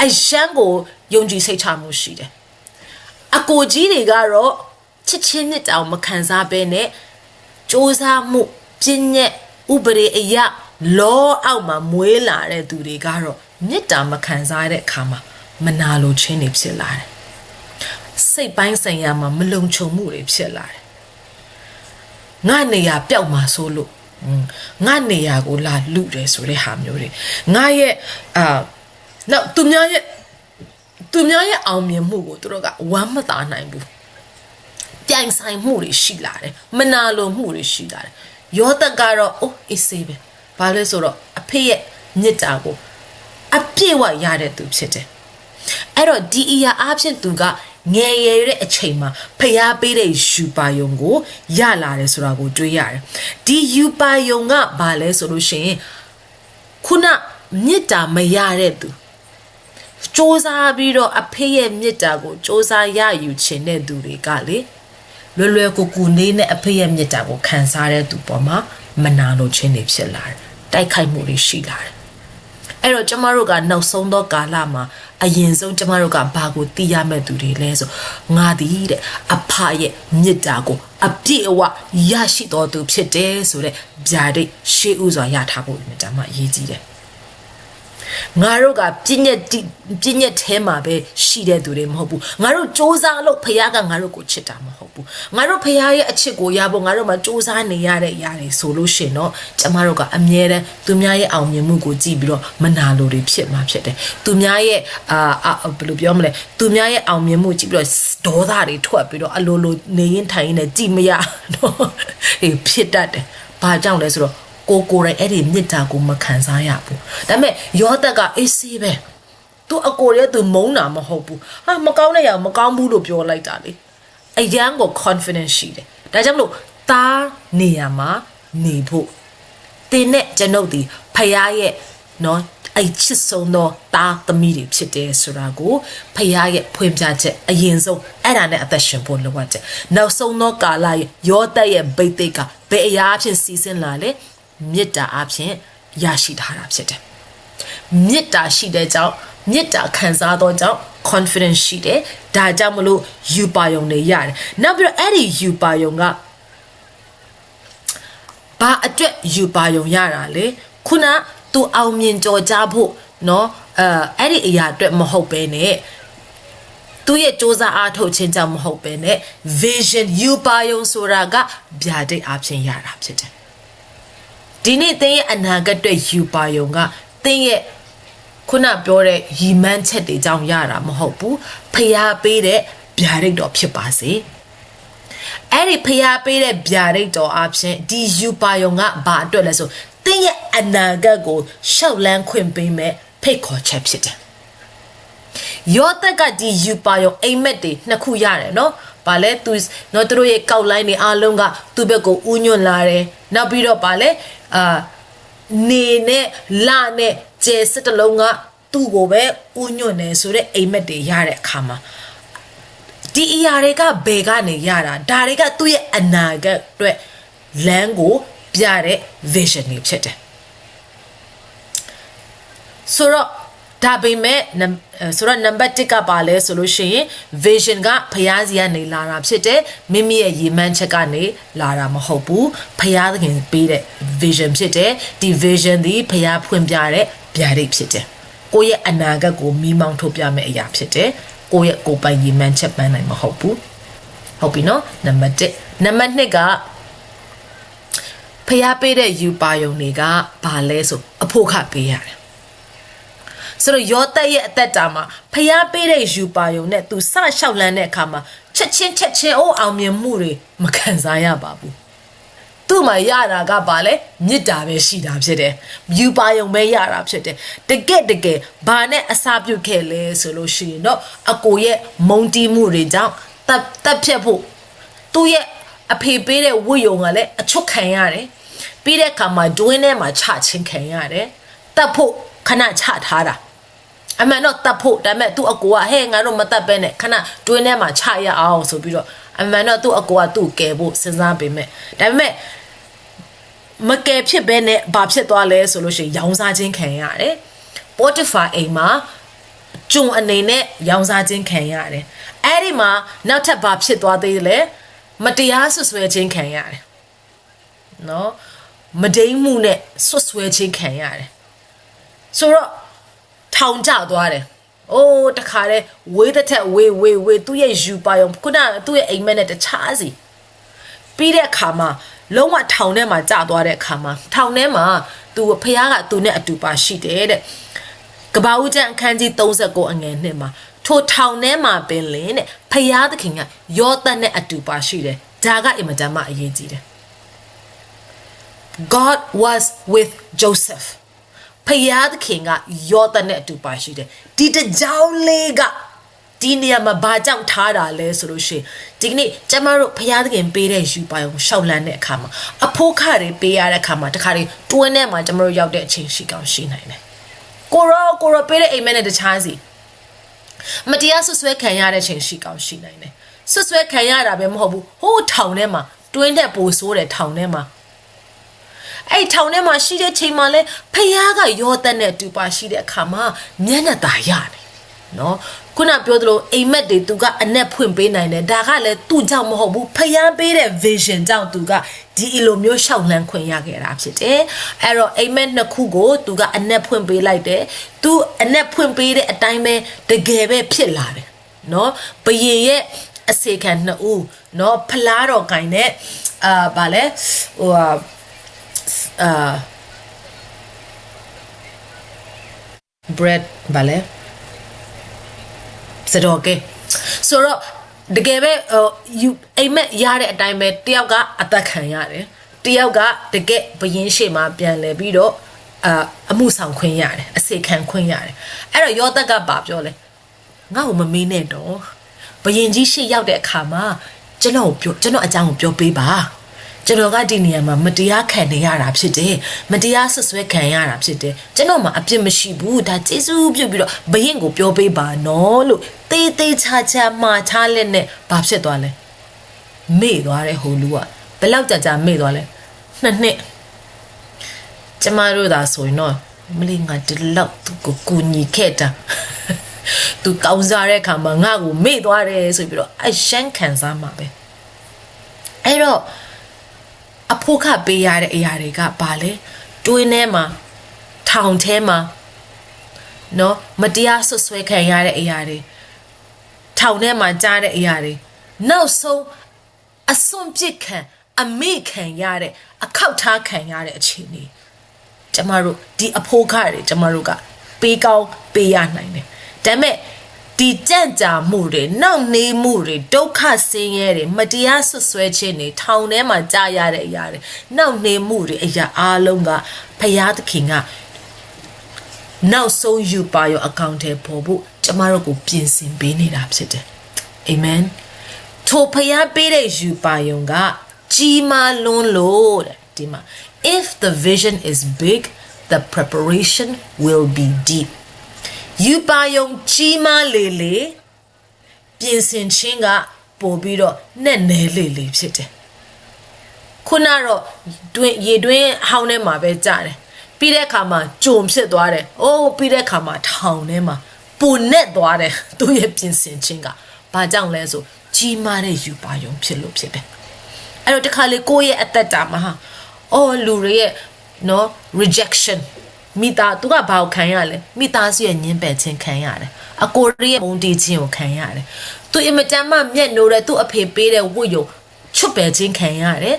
အရန်ကိုယုံကြည်စိတ်ချမှုရှိတယ်အကိုကြီးတွေကတော့ချစ်ချင်းမြစ်တာကိုမခံစားဘဲနဲ့စူးစမ်းမှုပြင်းညက်ဥပဒေအရလောအောက်မှာမွေးလာတဲ့သူတွေကတော့မြစ်တာမခံစားတဲ့အခါမှာမနာလိုခြင်းတွေဖြစ်လာတယ်စိတ်ပိုင်းဆိုင်ရာမှာမလုံခြုံမှုတွေဖြစ်လာတယ်ငါနေရာပျောက်မှာဆိုလို့ငါနေရာကိုလာလူတယ်ဆိုတဲ့ဟာမျိုးတွေငါရဲ့နောက်သူများရဲ့အောင်မြင်မှုကိုသူတို့ကဝမ်းမသာနိုင်ဘူးပြိုင်ဆိုင်မှုတွေရှိလာတယ်မနာလိုမှုတွေရှိလာတယ်ယောသက်ကတော့အေးစေးပဲဘာလဲဆိုတော့အဖေရဲ့မြစ်တာကိုအပြည့်ဝရတဲ့သူဖြစ်တယ်အဲ့တော့ဒီအရာအဖြစ်သူကငယ်ရတဲ့အချိန်မှာဖျားပေးတဲ့ယူပါယုံကိုရလာတယ်ဆိုတာကိုတွေးရတယ်ဒီယူပါယုံကဘာလဲဆိုလို့ရှိရင်ခုနမြစ်တာမရတဲ့သူစ조사ပြီးတော့အဖေရဲ့မြစ်တာကိုစ조사ရယူခြင်းတဲ့သူတွေကလေလွယ်ကူနေနဲ့အဖေရဲ့မြစ်တာကိုခံစားတဲ့သူပေါ်မှာမနာလိုခြင်းတွေဖြစ်လာတယ်တိုက်ခိုက်မှုတွေရှိလာတယ်အဲ့တော့ကျမတို့ကနောက်ဆုံးသောကာလမှာအရင်ဆုံးကျမတို့ကဘာကိုသိရမဲ့သူတွေလဲဆိုငါသည်တဲ့အဖရဲ့မြစ်တာကိုအပြည့်အဝရရှိတော်သူဖြစ်တယ်ဆိုတဲ့ဗျာဒိတ်ရှေးဥစွာရထားဖို့မြတ်မှာအရေးကြီးတယ်ငါတို့ကပြည့်ညက်ထဲမှာပဲရှိတဲ့သူတွေမဟုတ်ဘူးငါတို့စ조사လို့ဖခင်ကငါတို့ကိုချစ်တာမဟုတ်ဘူးငါတို့ဖခင်ရဲ့အချစ်ကိုရဖို့ငါတို့မှာစ조사နေရတဲ့အရာတွေဆိုလို့ရှင်တော့ကျမတို့ကအမြဲတမ်းသူများရဲ့အောင်မြင်မှုကိုကြည့်ပြီးတော့မနာလိုတွေဖြစ်မှာဖြစ်တယ်သူများရဲ့ဘယ်လိုပြောမလဲသူများရဲ့အောင်မြင်မှုကြည့်ပြီးတော့ဒေါသတွေထွက်ပြီးတော့အလိုလိုနေရင်ထိုင်ရင်လည်းကြည့်မရတော့ဖြစ်တတ်တယ်ဘာကြောင့်လဲဆိုတော့ကိုယ်တိုင်အဲ့ဒီမြစ်တာကိုမခံစားရဘူးဒါပေမဲ့ယောသက်ကအေးဆေးပဲသူအကိုရဲ့သူမုန်းတာမဟုတ်ဘူးမကောင်းတဲ့ရမကောင်းဘူးလို့ပြောလိုက်တာလေအရန်ကို confidence ရှိတယ်ဒါကြောင့်မလို့သားနေရမှာနေဖို့တင်းနဲ့ကျွန်ုပ်ဒီဖယားရဲ့နော် အဲ့ချစ်ဆုံးသောတာသမီးတွေဖြစ်တယ်ဆိုတာကိုဖခင်ရဲ့ဖွင့်ပြချက်အရင်ဆုံးအဲ့ဒါနဲ့အသက်ရှင်ဖို့လိုအပ်တယ်နောက်ဆုံးသောကာလရဲ့ယောသရဲ့ဗိသိက်ကဘယ်အရာအဖြစ်စီစဉ်လာလဲမေတ္တာအဖြစ်ရရှိထားတာဖြစ်တယ်မေတ္တာရှိတဲ့ကြောင့်မေတ္တာခံစားသောကြောင့် confidence ရှိတယ်ဒါကြောင့်မလို့ယူပါယုံနေရတယ်နောက်ပြီးတော့အဲ့ဒီယူပါယုံကဘာအတွက်ယူပါယုံရတာလေခုနသူအောင်မြင်ကြော်ကြားဖို့เนาะအဲ့ဒီအရာအတွက်မဟုတ်ပဲနဲ့သူရဲ့စူးစမ်းအားထုတ်ခြင်းကြောင့်မဟုတ်ပဲနဲ့ vision ယူပါယုံဆိုတာကဗျာဒိတ်အဖြစ်ရတာဖြစ်တယ်ဒီနေ့သင်ရဲ့အနာဂတ်အတွက်ယူပါယုံကသင်ရဲ့ခုနပြောတဲ့ရီမန်းချက်တွေကြောင့်ရတာမဟုတ်ဘူးဖျားပေးတဲ့ဗျာဒိတ်တော်ဖြစ်ပါစေအဲ့ဒီဖျားပေးတဲ့ဗျာဒိတ်တော်အဖြစ်ဒီယူပါယုံကဘာအတွက်လဲဆိုသင်ရဲ့အနာဂတ်ကိုရှောက်လန်းခွင့်ပေးမဲ့ဖိတ်ခေါ်ချက်ဖြစ်တယ်ယောသက်ကဒီယူပါယုံအိမ်မက်တွေနှစ်ခုရတယ်နော်ဘာလဲသူနော်သူတို့ရဲ့ကောက်လိုင်းတွေအားလုံးကသူ့ဘက်ကိုဥညွန့်လာတယ်နောက်ပြီးတော့ဘာလဲနေနဲ့လနဲ့ကျဲစတလုံးကသူ့ကိုပဲဥညွန့်နေဆိုတဲ့အိမ်မက်တွေရတဲ့အခါမှာဒီအရာတွေကဘယ်ကနေရတာဒါတွေကသူ့ရဲ့အနာဂတ်အတွက်လမ်းကိုပြတဲ့ vision တွေဖြစ်တယ်ဆိုတော့ဒါပေမဲ့ဆိုတော့ number 1ကပါလဲဆိုလို့ရှိရင် vision ကဖျားစီကနေလာတာဖြစ်တယ်မိမိရဲ့ရည်မှန်းချက်ကနေလာတာမဟုတ်ဘူးဖျားသခင်ပေးတဲ့ vision ဖြစ်တယ်ဒီ vision ဒီဖျားဖွင့်ပြတဲ့ဗျာဒိတ်ဖြစ်တယ်ကိုယ့်ရဲ့အနာဂတ်ကိုမိမောင်းထုတ်ပြမယ့်အရာဖြစ်တယ်ကိုယ့်ရဲ့ကိုယ်ပိုင်ရည်မှန်းချက်ပန်းနိုင်မဟုတ်ဘူးဟုတ်ပြီနော် number 1 number 2ကဖျားပေးတဲ့ယူပါယုံတွေကဘာလဲဆိုအဖို့ခပေးရတယ်ဆိုတော့ယောသက်ရဲ့အသက်တာမှာဖျားပေးတဲ့ယူပါယုံနဲ့သူစလျှောက်လန်းတဲ့အခါမှာချက်ချင်းအောင်မြင်မှုတွေမခံစားရပါဘူးသူ့မှာရတာကဘာလဲမေတ္တာပဲရှိတာဖြစ်တယ်ယူပါယုံပဲရတာဖြစ်တယ်တကယ်ဘာနဲ့အစာပြုတ်ခဲ့လဲဆိုလို့ရှိရင်တော့အကိုရဲ့မုံတီးမှုတွေကြောင့်တပ်ဖြတ်ဖို့သူ့ရဲ့အဖေပေးတဲ့ဝိယုံကလည်းအချွတ်ခံရတယ်ပြီးတဲ့အခါမှာဒွင်းထဲမှာချချင်းခံရတယ်တပ်ဖို့ခဏချထားတာအမှန်တော့တပ်ဖို့ဒါပေမဲ့သူ့အကိုကဟဲ့ငါတို့မတပ်ပဲနဲ့ခဏတွင်းထဲမှာချရအောင်ဆိုပြီးတော့အမှန်တော့သူ့အကိုကသူ့ကယ်ဖို့စဉ်းစားပေမဲ့ဒါပေမဲ့မကယ်ဖြစ်ပဲနဲ့ဘာဖြစ်သွားလဲဆိုလို့ရှိရင်ရောင်းစားခြင်းခံရတယ်ပေါ်တီဖာအိမ်မှာကျုံအနေနဲ့ရောင်းစားခြင်းခံရတယ်အဲ့ဒီမှာနောက်ထပ်ဘာဖြစ်သွားသေးလဲမတရားဆွဆွဲခြင်းခံရတယ်နော်မဒိမ်းမှုနဲ့ဆွဆွဲခြင်းခံရတယ်ဆိုတော့ထောင်ကျသွားတယ်။အိုးတခါတည်းဝေးတဲ့ထက်ဝေးသူ့ရဲ့ယူပါယုံခုနသူ့ရဲ့အိမ်မက်နဲ့တခြားစီပြီးတဲ့အခါမှာလုံးဝထောင်ထဲမှာကျသွားတဲ့အခါမှာထောင်ထဲမှာသူဖះကသူနဲ့အတူပါရှိတယ်တဲ့။ကဘာဦးကျန်အခန်းကြီး39အငယ်2မှာထိုထောင်ထဲမှာပင်လင်းတဲ့ဖះသခင်ကယောသတ်နဲ့အတူပါရှိတယ်။ဒါကအင်မတန်မှအရေးကြီးတယ်။ God was with Josephဖျားသခင်ကယောသနဲ့အတူပါရှိတယ်ဒီတကြောင်လေးကဒီနေရာမှာဘာကြောင့်ထားတာလဲဆိုလို့ရှိရင်ဒီကနေ့ကျမတို့ဖျားသခင်ပေးတဲ့ယူပါအောင်ရှောက်လန်းတဲ့အခါမှာအဖို့ခတွေပေးရတဲ့အခါမှာတခါတည်းတွင်းထဲမှာကျမတို့ရောက်တဲ့အချိန်ရှိကောင်းရှိနိုင်တယ်ကိုရောပေးတဲ့အိမ်မက်နဲ့တခြားစီမတရားဆွဆွဲခံရတဲ့အချိန်ရှိကောင်းရှိနိုင်တယ်ဆွဆွဲခံရတာပဲမဟုတ်ဘူးဟိုးထောင်ထဲမှာတွင်းတဲ့ပိုဆိုးတဲ့ထောင်ထဲမှာအဲ့ထောင်ထဲမှာရှိတဲ့ချိန်မှာလဲဖះကယောသတ်နဲ့တူပါရှိတဲ့အခါမှာမျက်နှာသာရတယ်နော်ခုနပြောသလိုအိမ်မက်တွေသူကအနက်ဖွင့်ပေးနိုင်တယ်ဒါကလည်းသူ့ကြောင့်မဟုတ်ဘူးဖះပေးတဲ့ vision ကြောင့်သူကဒီလိုမျိုးရှောက်လန်းခွင့်ရခဲ့တာဖြစ်တယ်အဲ့တော့အိမ်မက်နှစ်ခုကိုသူကအနက်ဖွင့်ပေးလိုက်တယ်သူအနက်ဖွင့်ပေးတဲ့အတိုင်းပဲတကယ်ပဲဖြစ်လာတယ်နော်ဘယင်ရဲ့အစေခံနှစ်ဦးနော်ဖလားတော်ကိုင်နဲ့ဗာလဲဟိုbread ဘာလဲစတော့ကဲဆိုတော့တကယ်ပဲအိမ်မက်ရတဲ့အတိုင်းပဲတယောက်ကအသက်ခံရတယ်တယောက်ကတကယ်ဘယင်းရှေ့မှာပြန်လဲပြီးတော့အမှုဆောင်ခွင့်ရတယ်အစေခံခွင့်ရတယ်အဲ့တော့ယောသက်ကဘာပြောလဲငါ့ကိုမမေးနဲ့တော့ဘယင်းကြီးရှေ့ရောက်တဲ့အခါမှာကျွန်တော်အကြောင်းကိုပြောပေးပါ ကျွန်တော်ကဒီနေရာမှာမတရားခံနေရတာဖြစ်တယ်မတရားဆွဆွဲခံရတာဖြစ်တယ်ကျွန်တော်မှာအပြစ်မရှိဘူးဒါကျေးဇူးပြုပြီးတော့ဘရင်ကိုပြောပေးပါနော်လို့တေးသေးချာချာမှားချလက်နဲ့ဘာဖြစ်သွားလဲမေ့သွားတဲ့ဟိုလူကဘယ်လောက်ကြာမေ့သွားလဲ2 နှစ်ကျမတို့သာဆိုရင်တော့မလေးငါဒီလောက်သူကိုကူညီခဲ့တာသူကောင်းစားတဲ့ခါမှာငါ့ကိုမေ့သွားတယ်ဆိုပြီးတော့အရှမ်းခံစားမှာပဲအဲ့တော့အဖို့ခပေးရတဲ့အရာတွေကဘာလဲတွင်းထဲမှာထောင်ထဲမှာနော်မတရားဆွဆွဲခံရတဲ့အရာတွေထောင်ထဲမှာကြားတဲ့အရာတွေနောက်ဆုံးအစွန့်ပစ်ခံအမေ့ခံရတဲ့အခောက်ထားခံရတဲ့အခြေအနေကျမတို့ဒီအဖို့ခတွေကျမတို့ကပေးကောင်းပေးရနိုင်တယ်ဒါပေမဲ့ဒီကြံ့ကြာမှုတွေနောက်နေမှုတွေဒုက္ခဆင်းရဲတွေမတရားဆွဆွဲခြင်းတွေထောင်ထဲမှာကြာရတဲ့အရာတွေနောက်နေမှုတွေအရာအားလုံးကဖယားသခင်ကနောက်ဆုံးယူပါရောအကောင့်ထဲပေါ်ဖို့ကျမတို့ကိုပြင်ဆင်ပေးနေတာဖြစ်တယ်အာမင်ထိုဖယားပေးတဲ့ယူပါယုံကကြီးမားလွန်းလို့တဲ့ဒီမှာ if the vision is big the preparation will be deep ယူပါယုံကြီးမားလေလေပြင်ဆင်ခြင်းကပို့ပြီးတော့နဲ့နဲလေလေဖြစ်တယ်ခုနတော့ရေတွင်းဟောင်းထဲမှာပဲကြာတယ်ပြီးတဲ့အခါမှာကြုံဖြစ်သွားတယ်အိုးပြီးတဲ့အခါမှာထောင်ထဲမှာပူနဲ့သွားတယ်သူ့ရဲ့ပြင်ဆင်ခြင်းကဘာကြောင့်လဲဆိုကြီးမားတဲ့ယူပါယုံဖြစ်လို့ဖြစ်တယ်အဲ့တော့တခါလေကိုယ့်ရဲ့အသက်တာမှာဟာအော်လူတွေရဲ့နော် rejection မိသားသူကဘာကိုခံရလဲမိသားစုရဲ့ညှင်းပယ်ခြင်းခံရတယ်အကိုရဲ့မုန်းတီးခြင်းကိုခံရတယ်သူအင်မတန်မှမျက်နှိုးတဲ့သူ့အဖေပေးတဲ့ဝတ်ယုံချွတ်ပယ်ခြင်းခံရတယ်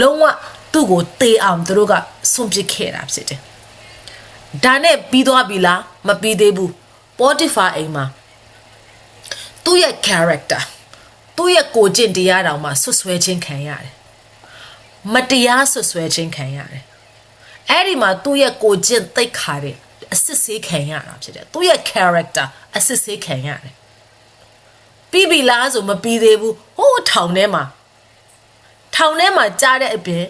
လုံးဝသူ့ကိုတေးအောင်သူတို့ကဆုံးပစ်ခဲ့တာဖြစ်တယ်ဒါနဲ့ပြီးသွားပြီလားမပြီးသေးဘူး Potiphar အိမ်မှာသူ့ရဲ့ character သူ့ရဲ့ကိုကျင့်တရားတောင်မှဆွဆွဲခြင်းခံရတယ်မတရားဆွဆွဲခြင်းခံရတယ်အဲ့ဒီမှာသူ့ရဲ့ကိုကျင့်သိက္ခာတွေအစစ်ဆေးခံရတာဖြစ်တယ်သူ့ရဲ့ character အစစ်ဆေးခံရတယ်ပြီးပြီလားဆိုမပြီးသေးဘူးဟိုးထောင်ထဲမှာကြားတဲ့အပြင်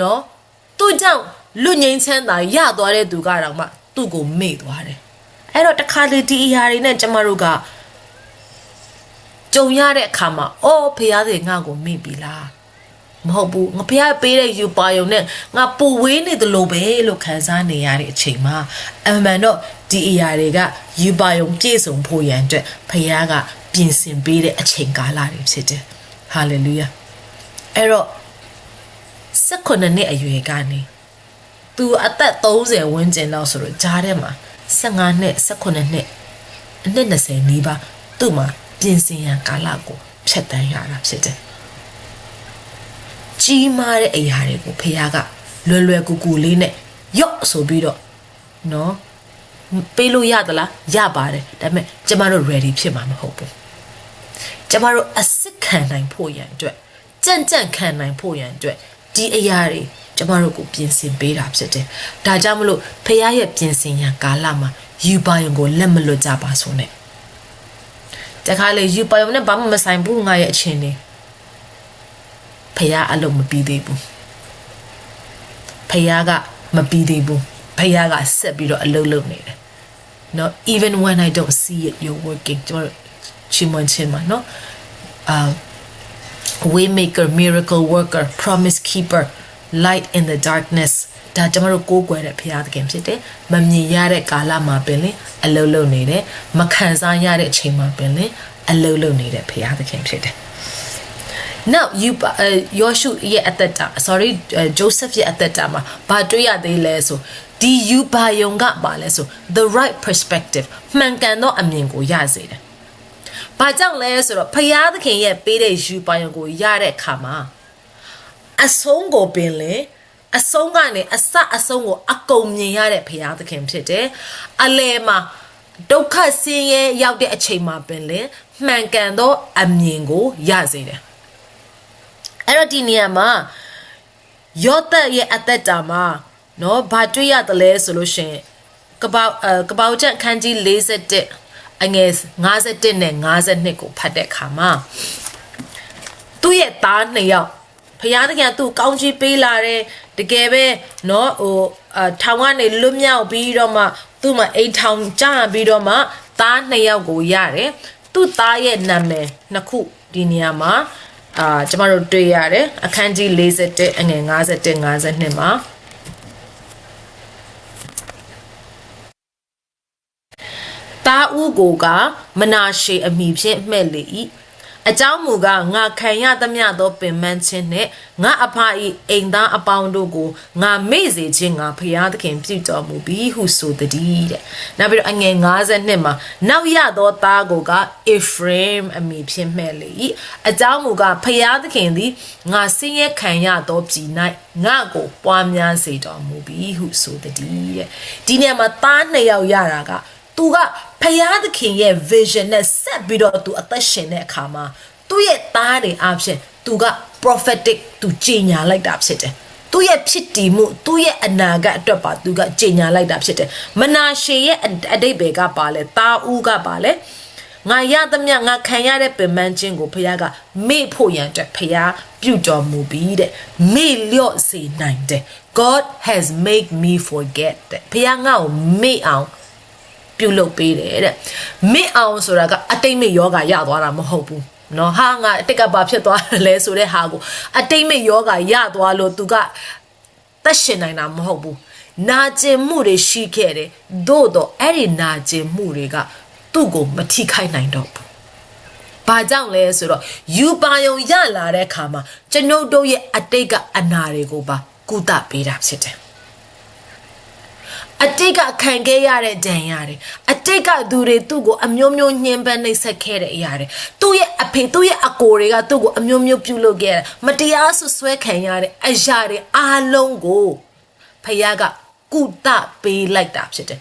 နော်သူ့ကြောင့်လူငိမ့်ချမ်းသာရသွားတဲ့သူကတော့မှသူ့ကိုမေ့သွားတယ်အဲ့တော့တခါလေဒီအရာတွေနဲ့ကျမတို့ကကြုံရတဲ့အခါမှာအော်ဖခင်တွေငါ့ကိုမေ့ပြီလားမဟုတ်ဘူးငါဖះပေးတဲ့ယူပါယုံနဲ့ငါပူဝေးနေတယ်လို့ပဲလို့ခံစားနေရတဲ့အချိန်မှာအမှန်တော့ဒီအရာတွေကယူပါယုံပြည့်စုံဖို့ရန်အတွက်ဖះကပြင်ဆင်ပေးတဲ့အချိန်ကာလတွေဖြစ်တယ်ဟာလေလုယာအဲ့တော့18နှစ်အရွယ်ကနေသူအသက်30ဝန်းကျင်လောက်ဆိုတော့ကြားထဲမှာ15နှစ်18နှစ်အနှစ်20နီးပါးသူ့မှာပြင်ဆင်ရန်ကာလကိုဖြတ်တန်းရတာဖြစ်တယ်ကြီးမားတဲ့အရာတွေကိုဖခင်ကလွယ်ကူကူလေးနဲ့ရော့ဆိုပြီးတော့နော်ပေးလို့ရသလားရပါတယ်ဒါပေမဲ့ကျမတို့ ready ဖြစ်မှာမဟုတ်ဘူးကျမတို့အစစ်ခံနိုင်ဖို့ရန်အတွက်ကြံ့ခံနိုင်ဖို့ရန်အတွက်ဒီအရာတွေကျမတို့ကိုပြင်ဆင်ပေးတာဖြစ်တယ်ဒါကြောင့်မလို့ဖခင်ရဲ့ပြင်ဆင်ရန်ကာလမှာယူပါယုံကိုလက်မလွတ်ကြပါဆိုနဲ့တခါလေယူပါယုံနဲ့ဘာမှမဆိုင်ဘူးငါရဲ့အချင်းနေဖះအလုံးမပြီးသေးဘူးဖះကမပြီးသေးဘူးဖះကဆက်ပြီးတော့အလုံးလုံးနေတယ်เนาะ even when I don't see it you're working ကျွန်တော်ချီးမွမ်းခြင်းမှာเนาะway maker miracle worker promise keeper light in the darkness ဒါကျွန်တော်တို့ကိုးကွယ်တဲ့ဖះသခင်ဖြစ်တယ်မမြင်ရတဲ့ကာလမှာပင်လေအလုံးလုံးနေတယ်မခံစားရတဲ့အချိန်မှာပင်လေအလုံးလုံးနေတဲ့ဖះသခင်ဖြစ်တယ်Now Yoshu ရဲ့အသက်တာ sorry Joseph ရဲ့အသက်တာမှာဘာတွေ့ရသေးလဲဆိုဒီယူပါယုံကပါလဲဆို the right perspective မှန်ကန်သောအမြင်ကိုရစေတယ်။ဘာကြောင့်လဲဆိုတော့ဖယားသခင်ရဲ့ပေးတဲ့ယူပါယုံကိုရတဲ့အခါမှာအဆုံးကိုပင်လေအဆုံးကနေအစအဆုံးကိုအကုန်မြင်ရတဲ့ဖယားသခင်ဖြစ်တယ်။အလယ်မှာဒုက္ခဆင်းရဲရောက်တဲ့အချိန်မှာပင်လေမှန်ကန်သောအမြင်ကိုရစေတယ်။အဲ့တော့ဒီနေရာမှာယောသရဲ့အသက်တာမှာနော်ဘာတွေ့ရတယ်လဲဆိုလို့ရှင်ကပောက်ချက်ခန်းကြီး41အငယ်51နဲ့52ကိုဖတ်တဲ့အခါမှာသူ့ရဲ့သား2ယောက် ဖယားတခင်သူ့ကောင်းချီးပေးလာတယ်တကယ်ပဲเนาะဟိုထောင်ကနေလွတ်မြောက်ပြီးတော့မှသူ့မှာအိမ်ထောင်ကျပြီးတော့မှသား2ယောက်ကိုရတယ်သူ့သားရဲ့နာမည်နှစ်ခုဒီနေရာမှာကျမတို့တွေ့ရတယ်အခန်းကြီး41အငယ်51 52မှာတာဦးကိုကမနာရှေအမိဖြင့်မှဲ့လေ၏အကြောင်းမူကားငါခံရသမျှသောပင်ပန်းခြင်းနှင့်ငါအဖ၏အိမ်သားအပေါင်းတို့ကိုငါမေ့စေခြင်းငါဖျားသခင်ပြုတော်မူပြီးဟုဆိုသည်တဲ့နောက်ပြီးတော့အငယ်52မှာနောက်ရသောသားကိုကအေဖရိမ်အမိဖြင့်မှဲ့လေ၏အကြောင်းမူကားဖျားသခင်သည်ငါဆင်းရဲခံရသောပြည်၌ငါကိုပွားများစေတော်မူပြီးဟုဆိုသည်တဲ့ဒီနေရာမှာသား2ယောက်ရတာကသူကဖယားသခင်ရဲ့ vision နဲ့ဆက်ပြီးတော့သူအသက်ရှင်တဲ့အခါမှာသူ့ရဲ့သားတွေအဖြစ်သူက prophetic သူကြီးညာလိုက်တာဖြစ်တယ်သူ့ရဲ့ဖြစ်တည်မှုသူ့ရဲ့အနာဂတ်အတွက်ပါသူကကြီးညာလိုက်တာဖြစ်တယ်မနာရှေရဲ့အတိတ်ပဲကပါလဲတာဦးကပါလဲငါရသမျှငါခံရတဲ့ပင်ပန်းခြင်းကိုဖယားကမေ့ဖို့ရန်အတွက်ဖယားပြုတော်မူပြီးတဲ့မေ့လျော့စေနိုင်တယ် God has made me forget တဲ့ဖယားငါ့ကိုမေ့အောင်ပြုလုပ်ပေးတယ်တဲ့မေ့အောင်ဆိုတာကအတိတ်မေ့ယောဂရသွားတာမဟုတ်ဘူးเนาะဟာငါအတိတ်ကဘာဖြစ်သွားလဲဆိုတဲ့ဟာကိုအတိတ်မေ့ယောဂရသွားလို့သူကသက်ရှင်နိုင်တာမဟုတ်ဘူးနာကျင်မှုတွေရှိခဲ့တယ်သို့တော့အဲ့ဒီနာကျင်မှုတွေကသူ့ကိုမထိခိုက်နိုင်တော့ဘူးဘာကြောင့်လဲဆိုတော့ယူပါယုံရလာတဲ့အခါမှာကျွန်ုပ်တို့ရဲ့အတိတ်ကအနာတွေကိုပါကုသပေးတာဖြစ်တယ်အတိတ်ကခံခဲ့ရတဲ့ဒဏ်ရာတွေအတိတ်ကသူတွေသူ့ကိုအမျိုးမျိုးညှဉ်းပန်းနှိပ်စက်ခဲ့တဲ့အရာတွေသူ့ရဲ့အဖေသူ့ရဲ့အကိုတွေကသူ့ကိုအမျိုးမျိုးပြုလုပ်ခဲ့တယ်မတရားဆွဆွဲခံရတဲ့အရာတွေအားလုံးကိုဖယားကကုသပေးလိုက်တာဖြစ်တယ်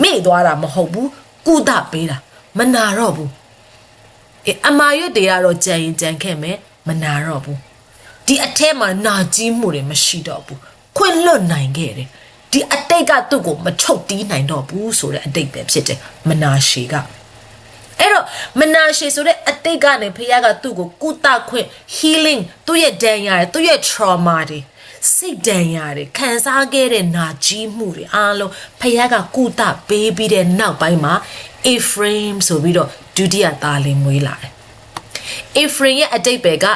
မေ့သွားတာမဟုတ်ဘူးကုသပေးတာမနာတော့ဘူးအမာရွတ်တွေကတော့ကြံရင်ကြံခဲ့မယ်မနာတော့ဘူးဒီအထဲမှာနာကြီးမှုတွေမရှိတော့ဘူးခွင့်လွတ်နိုင်ခဲ့တယ်ဒီအတိတ်ကသူ့ကိုမချုပ်တီးနိုင်တော့ဘူးဆိုတဲ့အတိတ်ပဲဖြစ်တယ်မနာရှေကအဲ့တော့မနာရှေဆိုတဲ့အတိတ်ကနေဖခင်ကသူ့ကိုကုသခွင့် healing သူ့ရဲ့ဒဏ်ရာတွေသူ့ရဲ့ trauma တွေစိတ်ဒဏ်ရာတွေခံစားခဲ့တဲ့နာကြီးမှုတွေအားလုံးဖခင်ကကုသပေးပြီးတဲ့နောက်ပိုင်းမှာ Ephraim ဆိုပြီးတော့ဒုတိယသားလေးမွေးလာတယ် Ephraim ရဲ့အတိတ်ပဲက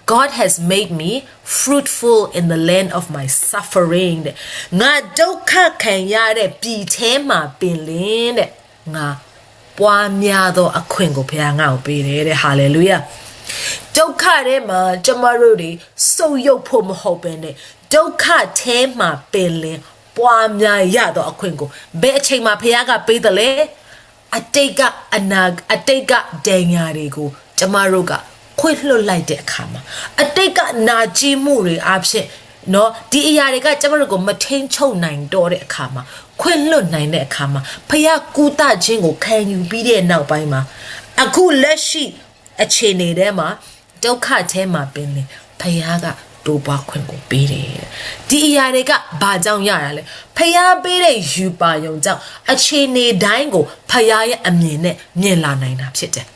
God has made me fruitful in the land of my suffering တဲ့ငါဒုက္ခခံရတဲ့ပြည်ထဲမှာပင်လင်းတဲ့ငါပွားများသောအခွင့်ကိုဘုရားငါ့ကိုပေးတယ်တဲ့ hallelujah ဒုက္ခထဲမှာကျမတို့တွေစုပ်ယုပ်ဖို့မဟုတ်ဘဲနဲ့ဒုက္ခထဲမှာပင်လင်းပွားများရသောအခွင့်ကိုဘယ်အချိန်မှာဘုရားကပေးတယ်လဲအတိတ်ကအတိတ်ကဒဏ်ရာတွေကိုကျမတို့ကခွင့်လွှတ်လိုက်တဲ့အခါမှာအတိတ်ကနာကျင်မှုတွေအဖြစ်เนาะဒီအရာတွေကကျမတို့ကိုမထိန်ချုပ်နိုင်တော့တဲ့အခါမှာခွင့်လွှတ်နိုင်တဲ့အခါမှာဖခင်ကုသခြင်းကိုခံယူပြီးတဲ့နောက်ပိုင်းမှာအခုလက်ရှိအခြေအနေထဲမှာဒုက္ခထဲမှာပင်လေဖခင်ကတိုးပွားခွင့်ကိုပေးတယ်ဒီအရာတွေကဘာကြောင့်ရတာလဲဖခင်ပေးတဲ့ယူပါယုံကြောင့်အခြေအနေတိုင်းကိုဖခင်ရဲ့အမြင်နဲ့မြင်လာနိုင်တာဖြစ်တယ်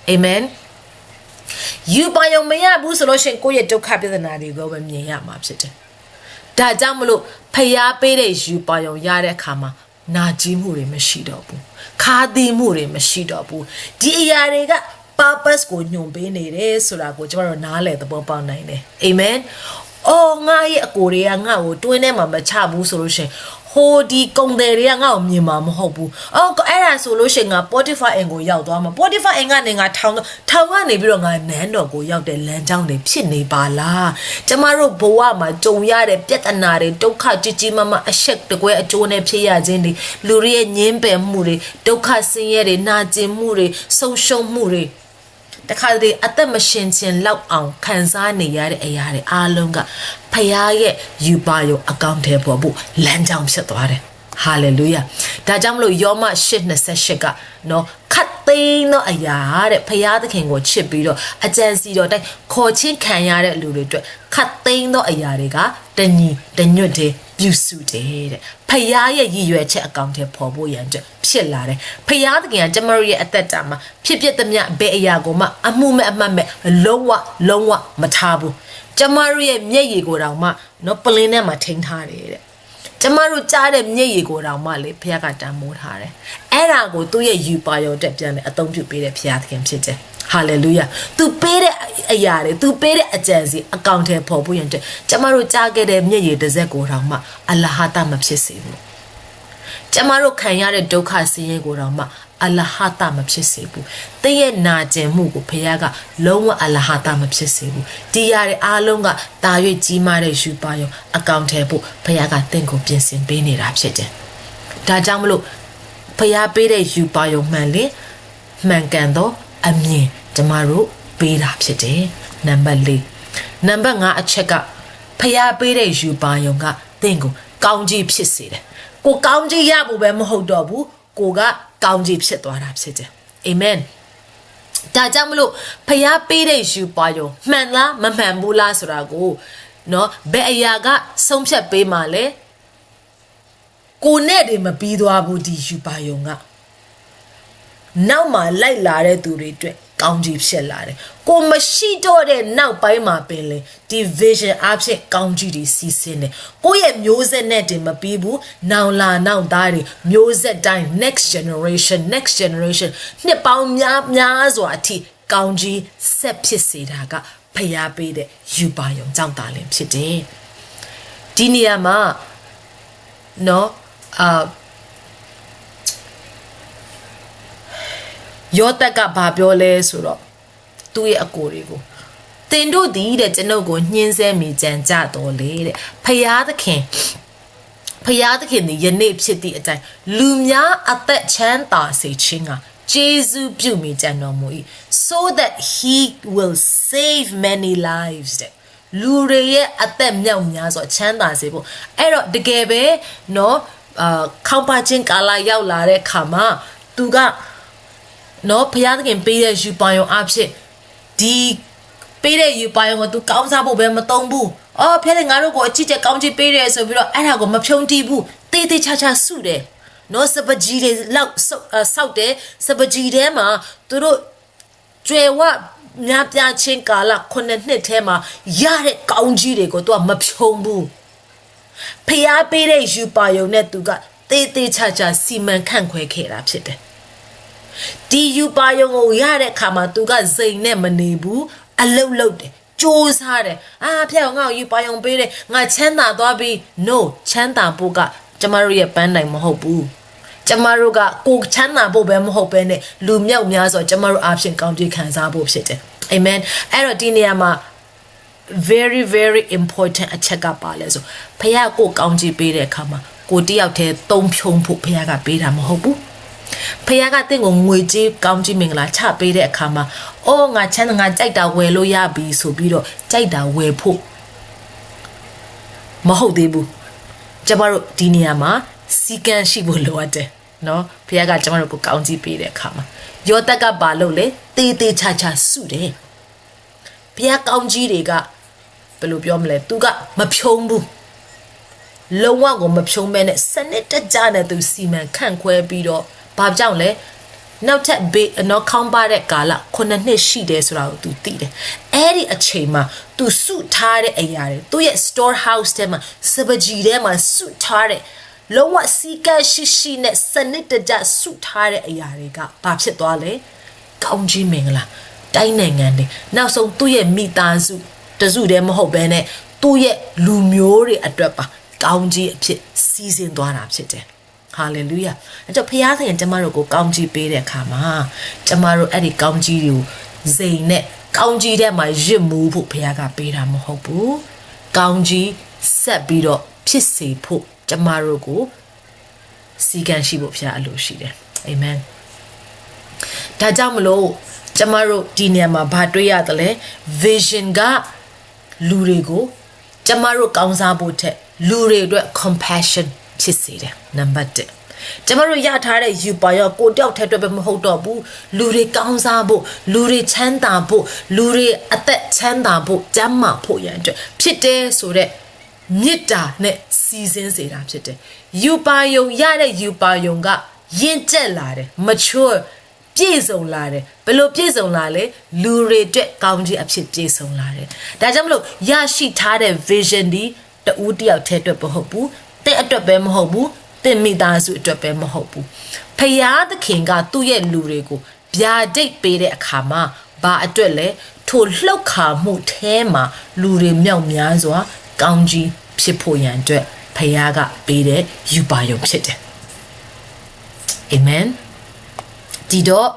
အာမင်ယူပါယုံမရဘူးဆိုလို့ရှင်ကိုယ့်ရဲ့ဒုက္ခပြဿနာတွေကိုပဲမြင်ရမှာဖြစ်တယ်။ဒါကြောင့်မလို့ဖျားပေးတဲ့ယူပါယုံရတဲ့အခါမှာနာကျင်မှုတွေမရှိတော့ဘူး။ခါးသီးမှုတွေမရှိတော့ဘူး။ဒီအရာတွေက purpose ကိုညွှန်ပေးနေတယ်ဆိုတာကိုကျွန်တော်တို့နားလည်သဘောပေါက်နိုင်တယ်။အာမင်။အော်ငါရဲ့အကိုတွေကငါ့ကိုတွင်းထဲမှာမချဘူးဆိုလို့ရှင်ဟိုဒီကုံတယ်တွေကငါ့ကိုမြင်မှာမဟုတ်ဘူး။အော်အဲ့ဒါဆိုလို့ရှိရင်ငါ Spotify အင်ကိုရောက်သွားမှာ Spotify အင်ကနေငါထောင်ကနေပြီးတော့ငါနန်းတော်ကိုရောက်တဲ့လမ်းကြောင်းတွေဖြစ်နေပါလား။ကျမတို့ဘဝမှာကြုံရတဲ့ပြဿနာတွေဒုက္ခကြီးကြီးမားမားအရှက်တကွဲအကျိုးနဲ့ဖြစ်ရခြင်းတွေလူတွေရဲ့ညှင်းပယ်မှုတွေဒုက္ခဆင်းရဲတွေနာကျင်မှုတွေဆုံးရှုံးမှုတွေတခါတည်းအသက်မရှင်ခြင်းလောက်အောင်ခံစားနေရတဲ့အရာတွေအားလုံးကဖခင်ရဲ့ယူပါယုံအကောင့်ထဲပေါ်ဖို့လမ်းကြောင်းဖြစ်သွားတယ်ဟာလေလုယာဒါကြောင့်မလို့ယောမ 8:28 ကနော်ခတ်သိမ်းသောအရာတဲ့ဖခင်သခင်ကိုချစ်ပြီးတော့အကြံစီတော်တိုင်းခေါ်ချင်းခံရတဲ့လူတွေအတွက်ခတ်သိမ်းသောအရာတွေကတညီတညွတ်တည်း ပြုစုတယ်တဲ့ဖယားရဲ့ရည်ရွယ်ချက်အကောင်ထဲပေါ်ဖို့ရန်အတွက်ဖြစ်လာတယ်ဖယားတကယ်ကကျမတို့ရဲ့အသက်တာမှာဖြစ်သမျှဘယ်အရာကိုမှအမှုမဲ့အမှတ်မဲ့လုံးဝမထားဘူးကျမတို့ရဲ့မျက်ရည်ကိုတောင်မှနော်ပလင်းထဲမှာထိန်းထားတယ်တဲ့ကျမတို့ကြားတဲ့မျက်ရည်ကိုတောင်မှလေဖယားကတန်မိုးထားတယ်အဲ့ဒါကိုသူ့ရဲ့ယူပါရုံတက်ပြန်တယ်အသုံးပြုပေးတဲ့ဖယားသခင်ဖြစ်တယ်ဟာလေလုယာသူပေးတဲ့အရာတွေသူပေးတဲ့အကြံစီအကောင့်ထဲပေါ်ဖို့ရင်တည်းကျမတို့ကြားခဲ့တဲ့မျက်ရည်တစ်စက်ကိုတောင်မှအလဟတမဖြစ်စေဘူးကျမတို့ခံရတဲ့ဒုက္ခဆင်းရဲကိုတောင်မှအလဟတမဖြစ်စေဘူးတည့်ရဲ့နာကျင်မှုကိုဖခင်ကလုံးဝအလဟတမဖြစ်စေဘူးဒီရတဲ့အားလုံးကတာ၍ကြီးမားတဲ့ယူပါရုံအကောင့်ထဲဖို့ဖခင်ကတင့်ကိုပြင်ဆင်ပေးနေတာဖြစ်တယ်ဒါကြောင့်မလို့ဖခင်ပေးတဲ့ယူပါရုံမှန်လေမှန်ကန်တော့အမြင်ကျမတို့ပေးတာဖြစ်တယ်နံပါတ်4နံပါတ်5အချက်ကဖျားပေးတဲ့ယူပါယုံကတင့်ကိုကောင်းကြီးဖြစ်စေတယ်ကိုကောင်းကြီးရဖို့ပဲမဟုတ်တော့ဘူးကိုကကောင်းကြီးဖြစ်သွားတာဖြစ်တယ်အာမင်ဒါကြောင့်မလို့ဖျားပေးတဲ့ယူပါယုံမှန်လားမမှန်ဘူးလားဆိုတာကိုနော်ဘယ်အရာကဆုံးဖြတ်ပေးမှလဲကိုနဲ့တည်းမပြီးသွားဘူးဒီယူပါယုံကနောက်မှာလိုက်လာတဲ့သူတွေအတွက်ကောင်းကြီးဖြစ်လာတယ်ကိုမရှိတော့တဲ့နောက်ပိုင်းမှာပင်လေဒီ vision အဖြစ်ကောင်းကြီးတွေစီးဆင်းတယ်ကိုရဲ့မျိုးဆက်နဲ့တင်မပြီးဘူးနောင်လာနောက်သားတွေမျိုးဆက်တိုင်း next generation နှစ်ပေါင်းများစွာအထိကောင်းကြီးဆက်ဖြစ်စေတာကဖျားပေးတဲ့ယူပါယုံကြောင့်တာလင်ဖြစ်တယ်ဒီနေရာမှာနော်ယောသက်ကဘာပြောလဲဆိုတော့သူ့ရဲ့အကိုတွေကိုတင်တို့သည်တဲ့ကျွန်ုပ်ကိုညှင်းဆဲမိကြံကြတော်လေတဲ့ဖယားသခင်ဒီယနေ့ဖြစ်သည့်အတိုင်းလူများအသက်ချမ်းသာစေခြင်းကကျေးဇူးပြုမိကြံတော်မူ၏ so that he will save many lives တဲ့လူတွေရဲ့အသက်မြောက်များစွာချမ်းသာစေဖို့အဲ့တော့တကယ်ပဲနော်ခေါင်းပါခြင်းကာလရောက်လာတဲ့ခါမှာသူကနော်ဖျားသခင်ပေးတဲ့ယူပါယုံအဖြစ်ဒီပေးတဲ့ယူပါယုံကိုသူကောင်းစားဖို့ပဲမသုံးဘူးအော်ဖျားတဲ့ငါတို့ကိုအချစ်ချက်ကောင်းချစ်ပေးတယ်ဆိုပြီးတော့အဲ့ဒါကိုမဖြုံးတီးဘူးတေးသေးချာချာစုတယ်နော်စပကြီးတွေလောက်ဆောက်တယ်စပကြီးထဲမှာသူတို့ကျွယ်ဝများပြားချင်းကာလ9နှစ်ထဲမှာရတဲ့ကောင်းကြီးတွေကိုသူကမဖြုံးဘူးဖျားပေးတဲ့ယူပါယုံနဲ့သူကတေးသေးချာချာစီမံခန့်ခွဲခဲ့တာဖြစ်တယ်ဒီယူပါယုံကိုရတဲ့အခါမှာသူကစိန်နဲ့မနေဘူးအလုတ်လုတ်တယ်ကြိုးစားတယ်ဖျက်ငါ့ကိုယူပါယုံပေးတယ်ငါချမ်းသာသွားပြီ no ချမ်းသာဖို့ကကျမတို့ရဲ့ပန်းတိုင်မဟုတ်ဘူးကျမတို့ကကိုချမ်းသာဖို့ပဲမဟုတ်ပဲနဲ့လူမြောက်များဆိုကျမတို့အဖြစ်ကောင်းကြီးခံစားဖို့ဖြစ်တယ်အာမင်အဲ့တော့ဒီနေရာမှာ very very important အချက်ကပါလဲဆိုဖခင်ကိုကောင်းကြီးပေးတဲ့အခါမှာကိုတယောက်တည်းသုံးဖြုံဖို့ဖခင်ကပေးတာမဟုတ်ဘူးဖခင်ကတင့်ကိုငွေကြေးကောင်းကြီးမင်္ဂလာချပေးတဲ့အခါမှာအော်ငါချမ်းသာငါကြိုက်တာဝယ်လို့ရပြီဆိုပြီးတော့ကြိုက်တာဝယ်ဖို့မဟုတ်သေးဘူးကျမတို့ဒီနေရာမှာစီကံရှိဖို့လိုအပ်တယ်နော်ဖခင်ကကျမတို့ကိုကောင်းကြီးပေးတဲ့အခါမှာယောသက်ကဘာလုပ်လဲတေးသေးချာချာစုတယ်ဖခင်ကောင်းကြီးတွေကဘယ်လိုပြောမလဲသူကမဖြုံးဘူးလုံးဝကိုမဖြုံးမဲနဲ့စနစ်တကျနဲ့သူစီမံခန့်ခွဲပြီးတော့ဘာကြောင့်လဲနောက်ထပ်ဘေးနော်ခေါင်းပါတဲ့ကာလ9နှစ်ရှိတယ်ဆိုတာကို तू သိတယ်အဲ့ဒီအချိန်မှာ तू စုထားတဲ့အရာတွေသူ့ရဲ့ store house ထဲမှာစပကြီးထဲမှာစုထားတဲ့လုံးဝစီကံရှိနဲ့စနစ်တကျစုထားတဲ့အရာတွေကဘာဖြစ်သွားလဲကောင်းကြီးမင်္ဂလာတိုင်းနိုင်ငံတွေနောက်ဆုံးသူ့ရဲ့မိသားစုတစုတည်းမဟုတ်ဘဲနဲ့သူ့ရဲ့လူမျိုးတွေအတွက်ပါကောင်းကြီးအဖြစ်စီးဆင်းသွားတာဖြစ်တယ်ဟာလေလုယာအဲ့တော့ဖခင်သခင်ကျမတို့ကိုကောင်းကြီးပေးတဲ့အခါမှာကျမတို့အဲ့ဒီကောင်းကြီးတွေကိုဇိမ်နဲ့ကောင်းကြီးထဲမှာရစ်မှုဖို့ဖခင်ကပေးတာမဟုတ်ဘူးကောင်းကြီးဆက်ပြီးတော့ဖြစ်စေဖို့ကျမတို့ကိုစီကံရှိဖို့ဖခင်အလိုရှိတယ်အာမင်ဒါကြောင့်မလို့ကျမတို့ဒီနေရာမှာဘာတွေ့ရသလဲ vision ကလူတွေကိုကျမတို့ကောင်းစားဖို့ထက်လူတွေအတွက် compassion ဖြစ်စေတယ်နံပါတ်1ကျမတို့ရထားတဲ့ယူပါရောကိုတယောက်ထက်အတွက်ပဲမဟုတ်တော့ဘူးလူတွေကောင်းစားဖို့လူတွေချမ်းသာဖို့လူတွေအသက်ချမ်းသာဖို့ကျန်းမာဖို့ရန်အတွက်ဖြစ်တယ်ဆိုတဲ့ မြစ်တာနဲ့စီစဉ်စေတာဖြစ်တယ်ယူပါယုံရတဲ့ယူပါယုံကရင့်ကျက်လာတယ် mature ပြည့်စုံလာတယ်ဘယ်လိုပြည့်စုံလာလဲလူတွေအတွက်ကောင်းခြင်းအဖြစ်ပြည့်စုံလာတယ်ဒါကြောင့်မလို့ရရှိထားတဲ့ vision ဒီတူတယောက်တည်းအတွက်မဟုတ်ဘူးတဲ့အတွက်ပဲမဟုတ်ဘူးတဲ့မိသားစုအတွက်ပဲမဟုတ်ဘူးဖယားသခင်ကသူ့ရဲ့လူတွေကိုဗျာဒိတ်ပေးတဲ့အခါမှာဘာအတွက်လဲထိုလှုပ်ခါမှုထဲမှာလူတွေမြောက်များစွာကောင်းကြီးဖြစ်ဖို့ရန်အတွက်ဖယားကပေးတဲ့ယူပါယုံဖြစ်တယ်အာမင်ဒီတော့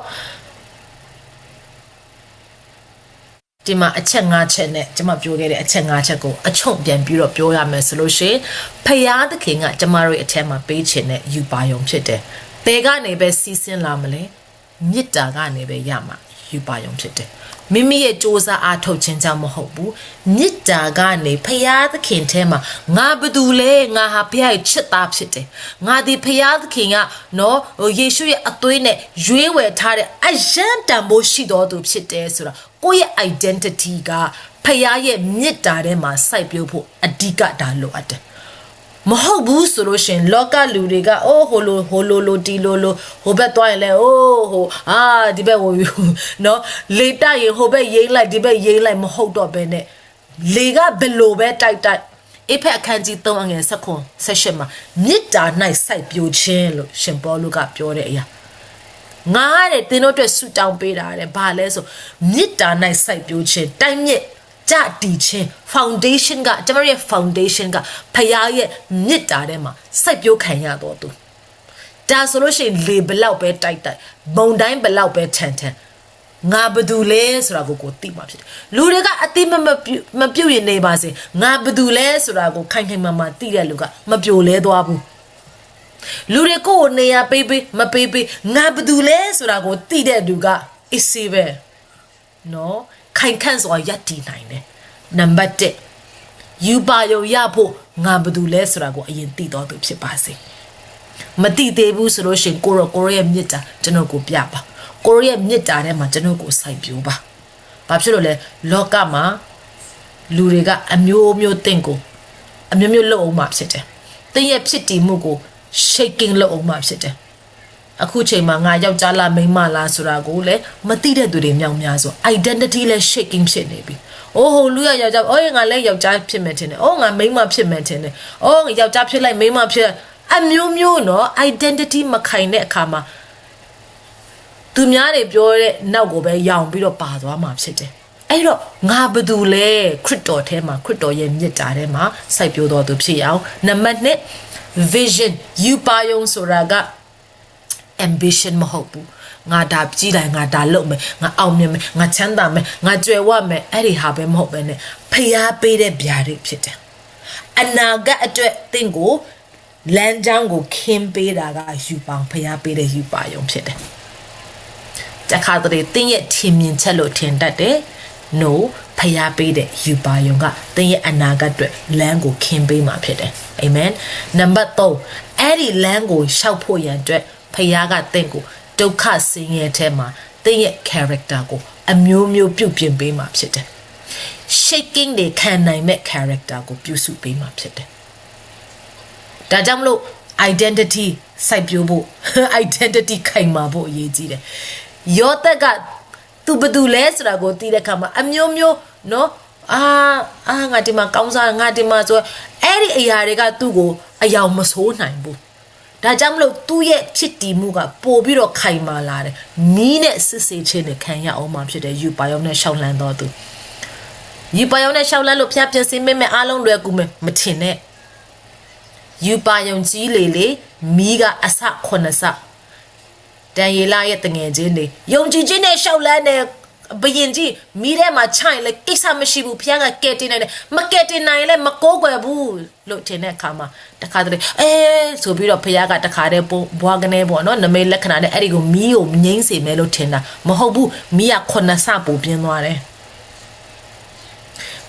ဒီမှာအချက်၅ချက်နဲ့ကျွန်မပြောခဲ့တဲ့အချက်၅ချက်ကိုအချုပ်ပြန်ပြီးတော့ပြောရမယ်ဆိုလို့ရှိရင်ဖယားသခင်ကကျွန်မတို့ရဲ့အထက်မှာပေးခြင်းနဲ့ယူပါယုံဖြစ်တယ်ဘယ်ကနေပဲစီးဆင်းလာမလဲမေတ္တာကနေပဲရမှာယူပါယုံဖြစ်တယ်မိမိရဲ့စ조사အားထုတ်ခြင်းကြောင့်မဟုတ်ဘူးမေတ္တာကနေဖယားသခင်ထဲမှာငါဘသူလဲငါဟာဖယားရဲ့ချစ်သားဖြစ်တယ်ငါဒီဖယားသခင်ကနော်ယေရှုရဲ့အသွေးနဲ့ရွေးဝယ်ထားတဲ့အယံတန်ဖို့ရှိတော်သူဖြစ်တယ်ဆိုတာကိုယ့်ရဲ့ identity ကဖယားရဲ့မေတ္တာထဲမှာစိုက်ပျိုးဖို့အဓိကဒါလိုအပ်တယ်မဟုတ်ဘူးဆိုလို့ရှင်လောကလူတွေကအိုးဟိုလိုတီလိုဟိုဘက်သွားရင်လဲအိုးဟိုဒီဘက်ဟိုနော်လေတိုက်ရင်ဟိုဘက်ရိမ့်လိုက်ဒီဘက်ရိမ့်လိုက်မဟုတ်တော့ဘဲနဲ့လေကဘယ်လိုပဲတိုက်အဖက်အခန်းကြီး3အငယ်16မှာမြစ်တာ၌စိုက်ပျိုးခြင်းလို့ရှင်ပေါလုကပြောတဲ့အရာငါတဲ့သင်တို့အတွက်ဆူတောင်းပေးတာတဲ့ဘာလဲဆိုမြစ်တာ၌စိုက်ပျိုးခြင်းတိုင်းမြစ်ကြတည်ခြင်း foundation ကကျွန်တော်ရဲ့ foundation ကဖယားရဲ့မြစ်တာထဲမှာစိုက်ပျိုးခံရတော့သူဒါဆိုလို့ရှိရင်လေဘလောက်ပဲတိုက်မုံတိုင်းဘလောက်ပဲထန်ငါဘသူလဲဆိုတာကိုသိမှာဖြစ်တယ်လူတွေကအတိမပြုတ်ရင်နေပါစေငါဘသူလဲဆိုတာကိုခိုင်ခိုင်မာမာသိတဲ့လူကမပြိုလဲသွားဘူးလူတွေကိုနေရပေးမပေးငါဘသူလဲဆိုတာကိုသိတဲ့လူကအစ်စေးပဲနော်ခိုင်ခန့်စွာယက်တည်နိုင်တယ်နံပါတ်1ယူပါယုံရဖို့ငါဘသူလဲဆိုတာကိုအရင်သိတော်သူဖြစ်ပါစေမသိသေးဘူးဆိုလို့ရှင်ကိုရရဲ့မြစ်တာကျွန်တော်ကိုပြပါကိုရရဲ့မြစ်တာထဲမှာကျွန်တော်ကိုစိုက်ပျိုးပါဘာဖြစ်လို့လဲလောကမှာလူတွေကအမျိုးမျိုးတင့်ကိုအမျိုးမျိုးလုပ်အောင်မှဖြစ်တယ်တင်းရဲ့ဖြစ်တည်မှုကို shaking လုပ်အောင်မှဖြစ်တယ်အခုချိန်မှာငါယောက်ျားလားမိန်းမလားဆိုတာကိုလည်းမသိတဲ့သူတွေမြောက်များဆို identity လည်း shaking ဖြစ်နေပြီ။အိုးဟိုလူယောက်ျားအိုးငါလည်းယောက်ျားဖြစ်မယ်ထင်တယ်။အိုးငါမိန်းမဖြစ်မယ်ထင်တယ်။အိုးယောက်ျားဖြစ်လိုက်မိန်းမဖြစ်အမျိုးမျိုးနော် identity မခိုင်တဲ့အခါမှာသူများတွေပြောတဲ့နောက်ကိုပဲရောင်ပြီးတော့ပါသွားမှာဖြစ်တယ်။အဲ့တော့ငါဘယ်သူလဲခရစ်တော်ထဲမှာခရစ်တော်ရဲ့မြစ်တာထဲမှာစိုက်ပျိုးတော်သူဖြစ်အောင်နံပါတ်2 vision ယူပါယုံဆိုတာကambition မဟုတ်ဘူးငါဒါကြီးတိုင်းငါဒါလုပ်မယ်ငါအောင်မြင်မယ်ငါချမ်းသာမယ်ငါကြွယ်ဝမယ်အဲ့ဒီဟာပဲမဟုတ်ပဲနဲ့ဖျားပေးတဲ့ဗျာဒိတ်ဖြစ်တယ်အနာဂတ်အတွက်သင်ကိုလမ်းကြောင်းကိုခင်းပေးတာကယူပါဖျားပေးတဲ့ယူပါယုံဖြစ်တယ်တခါတည်းသင်ရဲ့ထင်မြင်ချက်လို့ထင်တတ်တယ် no ဖျားပေးတဲ့ယူပါယုံကသင်ရဲ့အနာဂတ်အတွက်လမ်းကိုခင်းပေးမှာဖြစ်တယ်အာမင်နံပါတ်3အဲ့ဒီလမ်းကိုရှောက်ဖို့ရန်အတွက်ဖယားကတင့်ကိုဒုက္ခဆင်းရဲထဲမှာတင့်ရဲ့ character ကိုအမျိုးမျိုးပြုပြင်ပေးမှာဖြစ်တယ် shaking တွေခံနိုင်မဲ့ character ကိုပြုစုပေးမှာဖြစ်တယ်ဒါကြောင့်မလို့ identity စိုက်ပျိုးဖို့ identity ခိုင်မာဖို့အရေးကြီးတယ်ယောသက်ကသူဘယ်သူလဲဆိုတာကိုသိတဲ့အခါမှာအမျိုးမျိုးနော်ငါဒီမှာကောင်းစားငါဒီမှာဆိုအဲ့ဒီအရာတွေကသူ့ကိုအယောင်မဆိုးနိုင်ဘူးဒါကြောင့်မလို့သူ့ရဲ့ဖြစ်တည်မှုကပို့ပြီးတော့ခိုင်မာလာတယ်မီးနဲ့စစ်စေးခြင်းနဲ့ခံရအောင်မှဖြစ်တယ်ယူပါယုံနဲ့ရှောက်လန်းတော်သူယူပါယုံနဲ့ရှောက်လန်းလို့ဖျားပြစင်းမဲ့အားလုံးလွယ်ကူမယ်မထင်နဲ့ယူပါယုံကြီးလေမီးကအစ9ဆတန်ရီလာရဲ့တငယ်ချင်းတွေယုံကြည်ခြင်းနဲ့ရှောက်လန်းတဲ့ဘယင်ကြီးမီးထဲမှာချိုင်လေကိစ္စမရှိဘူးဖျားကကဲတင်နိုင်တယ်မကဲတင်နိုင်လဲမကိုးကွယ်ဘူးလို့ထင်တဲ့အခါမှာတခါတည်းဆိုပြီးတော့ဖျားကတခါတည်းဘွားကနေပေါ့နော်နမိတ်လက္ခဏာနဲ့အဲ့ဒီကိုမီးကိုငိမ့်စေမယ်လို့ထင်တာမဟုတ်ဘူးမီးက9ဆပိုပြင်းသွားတယ်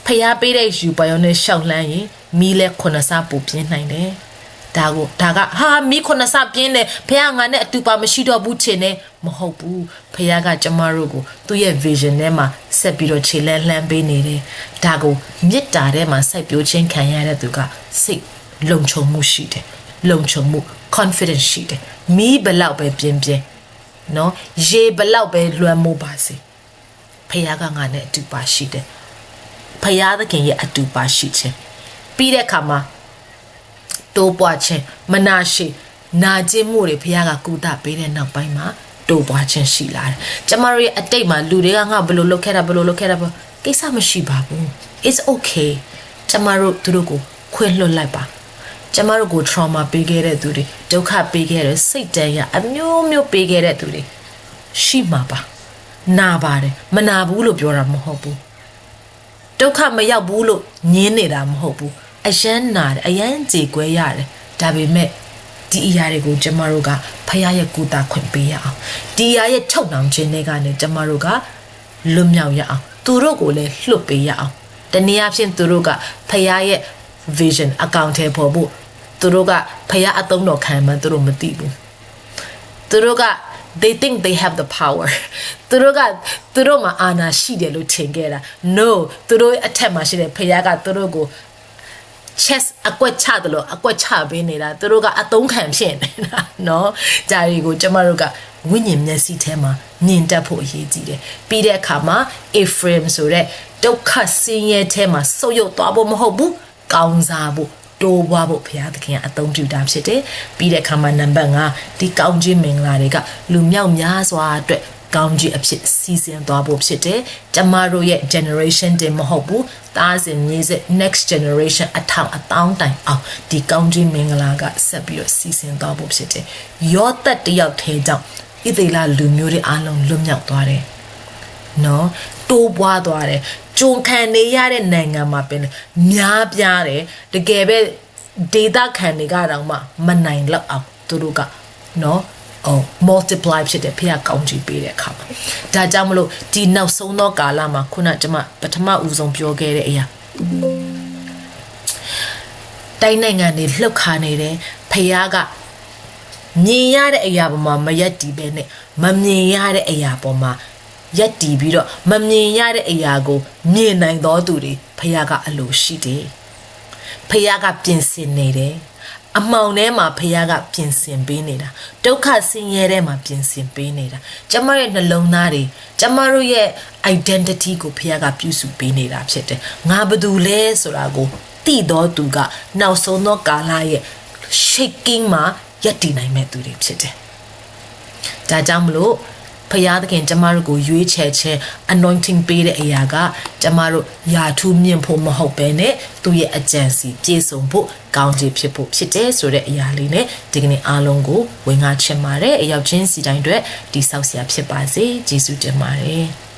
ဖျားပေးတဲ့ယူပါယောနဲ့ရှောက်လန်းရင်မီးလဲ9ဆပိုပြင်းနိုင်တယ် ဒါကဟာမိခုနစပြင်းတယ်ဖះငါနဲ့အတူပါမရှိတော့ဘူးချင်နေမဟုတ်ဘူးဖះကကျမတို့ကိုသူ့ရဲ့ vision ထဲမှာဆက်ပြီးတော့ခြေလှမ်းလှမ်းပေးနေတယ်ဒါကိုမေတ္တာထဲမှာစိုက်ပျိုးခြင်းခံရတဲ့သူကစိတ်လုံခြုံမှုရှိတယ်လုံခြုံမှု confidence ရှိတယ်မီးဘလောက်ပဲပြင်းပြင်းနော်ရေဘလောက်ပဲလွှမ်းမိုးပါစေဖះကငါနဲ့အတူပါရှိတယ်ဖះသခင်ရဲ့အတူပါရှိခြင်းပြီးတဲ့အခါမှာတိုးပွားခြင်းမနာရှိနာကျင်မှုတွေဖះကကုသပေးတဲ့နောက်ပိုင်းမှာတိုးပွားခြင်းရှိလာတယ်ကျမတို့ရဲ့အတိတ်မှာလူတွေကငါဘယ်လိုလုပ်ခဲ့တာကိစ္စမရှိပါဘူး it's okay ကျမတို့သူတို့ကိုခွင့်လွှတ်လိုက်ပါကျမတို့ကို trauma ပေးခဲ့တဲ့သူတွေဒုက္ခပေးခဲ့တဲ့စိတ်တန်ရအမျိုးမျိုးပေးခဲ့တဲ့သူတွေရှိမှာပါနာပါတယ်မနာဘူးလို့ပြောတာမဟုတ်ဘူးဒုက္ခမရောက်ဘူးလို့ညင်းနေတာမဟုတ်ဘူးအယမ်းနာတယ်အယမ်းကြေကွဲရတယ်ဒါပေမဲ့ဒီအရာတွေကိုကျမတို့ကဖခင်ရဲ့ကုသခွင့်ပေးရအောင်ဒီအရာရဲ့ချုပ်နှောင်ခြင်းတွေကနေကျမတို့ကလွတ်မြောက်ရအောင်သူတို့ကိုလည်းလွတ်ပေးရအောင်တနည်းအားဖြင့်သူတို့ကဖခင်ရဲ့ vision အကောင့်ထဲပေါ်ဖို့သူတို့ကဖခင်အသုံးတော်ခံမှန်းသူတို့မသိဘူးသူတို့ကthey think they have the power သူတို့မှာအာဏာရှိတယ်လို့ထင်ခဲ့တာ no သူတို့အထက်မှာရှိတဲ့ဖခင်ကသူတို့ကို chess အကွက်ချတယ်လို့အကွက်ချပေးနေတာသူတို့ကအသုံးခံဖြစ်နေတာเนาะဂျာရီကိုကျမတို့ကဝိညာဉ်မျက်စိထဲမှာမြင်တတ်ဖို့အရေးကြီးတယ်ပြီးတဲ့အခါမှာ Ephraim ဆိုတဲ့ဒုက္ခဆင်းရဲထဲမှာဆုပ်ယုပ်သွားဖို့မဟုတ်ဘူးကောင်းစားဖို့တိုးပွားဖို့ဘုရားသခင်ကအသုံးပြုတာဖြစ်တယ်ပြီးတဲ့အခါမှာနံပါတ်5ဒီကောင်းခြင်းမင်္ဂလာတွေကလူမြောက်များစွာအတွက်ကောင်းကြီးအဖြစ်စီစဉ်သွားဖို့ဖြစ်တယ်။ကျမတို့ရဲ့ generation တင်မဟုတ်ဘူး။သားစဉ်မြေဆက် next generation အထောင်အတောင်းတိုင်အောင်ဒီကောင်းကြီးမင်္ဂလာကဆက်ပြီးတော့စီစဉ်သွားဖို့ဖြစ်တယ်။ယောသက်တယောက်ထဲကြောင့်ဣသေလလူမျိုးတွေအားလုံးလွတ်မြောက်သွားတယ်။နော်တိုးပွားသွားတယ်။ကြုံခံနေရတဲ့နိုင်ငံမှာပင်များပြားတယ်။တကယ်ပဲဒေတာခံတွေကတော့မနိုင်လောက်အောင်သူတို့ကနော်multiply ဖြစ်တဲ့ဖះကောင်းကြီးပေးတဲ့အခါမှာဒါကြောင့်မလို့ဒီနောက်ဆုံးသောကာလမှာခုနကျမပထမဦးဆုံးပြောခဲ့တဲ့အရာတိုင်းနိုင်ငံတွေလှုပ်ခါနေတယ်ဖះကမြင်ရတဲ့အရာပေါ်မှာမရက်တီးပဲနဲ့မမြင်ရတဲ့အရာပေါ်မှာရက်တီးပြီးတော့မမြင်ရတဲ့အရာကိုမြင်နိုင်တော်သူတွေဖះကအလိုရှိတယ်ဖះကပြင်ဆင်နေတယ်အမောင်ထဲမှာဖះကပြင်ဆင်ပေးနေတာဒုက္ခဆင်းရဲထဲမှာပြင်ဆင်ပေးနေတာကျမရဲ့နှလုံးသားတွေကျမတို့ရဲ့ identity ကိုဖះကပြုစုပေးနေတာဖြစ်တယ်ငါဘာတူလဲဆိုတာကိုသိတော်သူကနောက်ဆုံးသောကာလရဲ့ shaking မှာယက်တည်နိုင်မဲ့သူတွေဖြစ်တယ်ဒါကြောင့်မလို့ဖះသခင်ကျမတို့ကိုရွေးချယ်ခြင်း anointing ပေးတဲ့အရာကကျမတို့ယာထူးမြင့်ဖို့မဟုတ်ဘဲနဲ့သူ့ရဲ့အကြံစီပြည့်စုံဖို့ကောင်းချီးဖြစ်ဖို့ဖြစ်တယ်ဆိုတဲ့အရာလေးနဲ့ဒီကနေ့အားလုံးကိုဝင်ငါချင်ပါတယ်အရောက်ချင်းစီတိုင်းအတွက်တိဆောက်စရာဖြစ်ပါစေယေရှုတင်ပါတယ်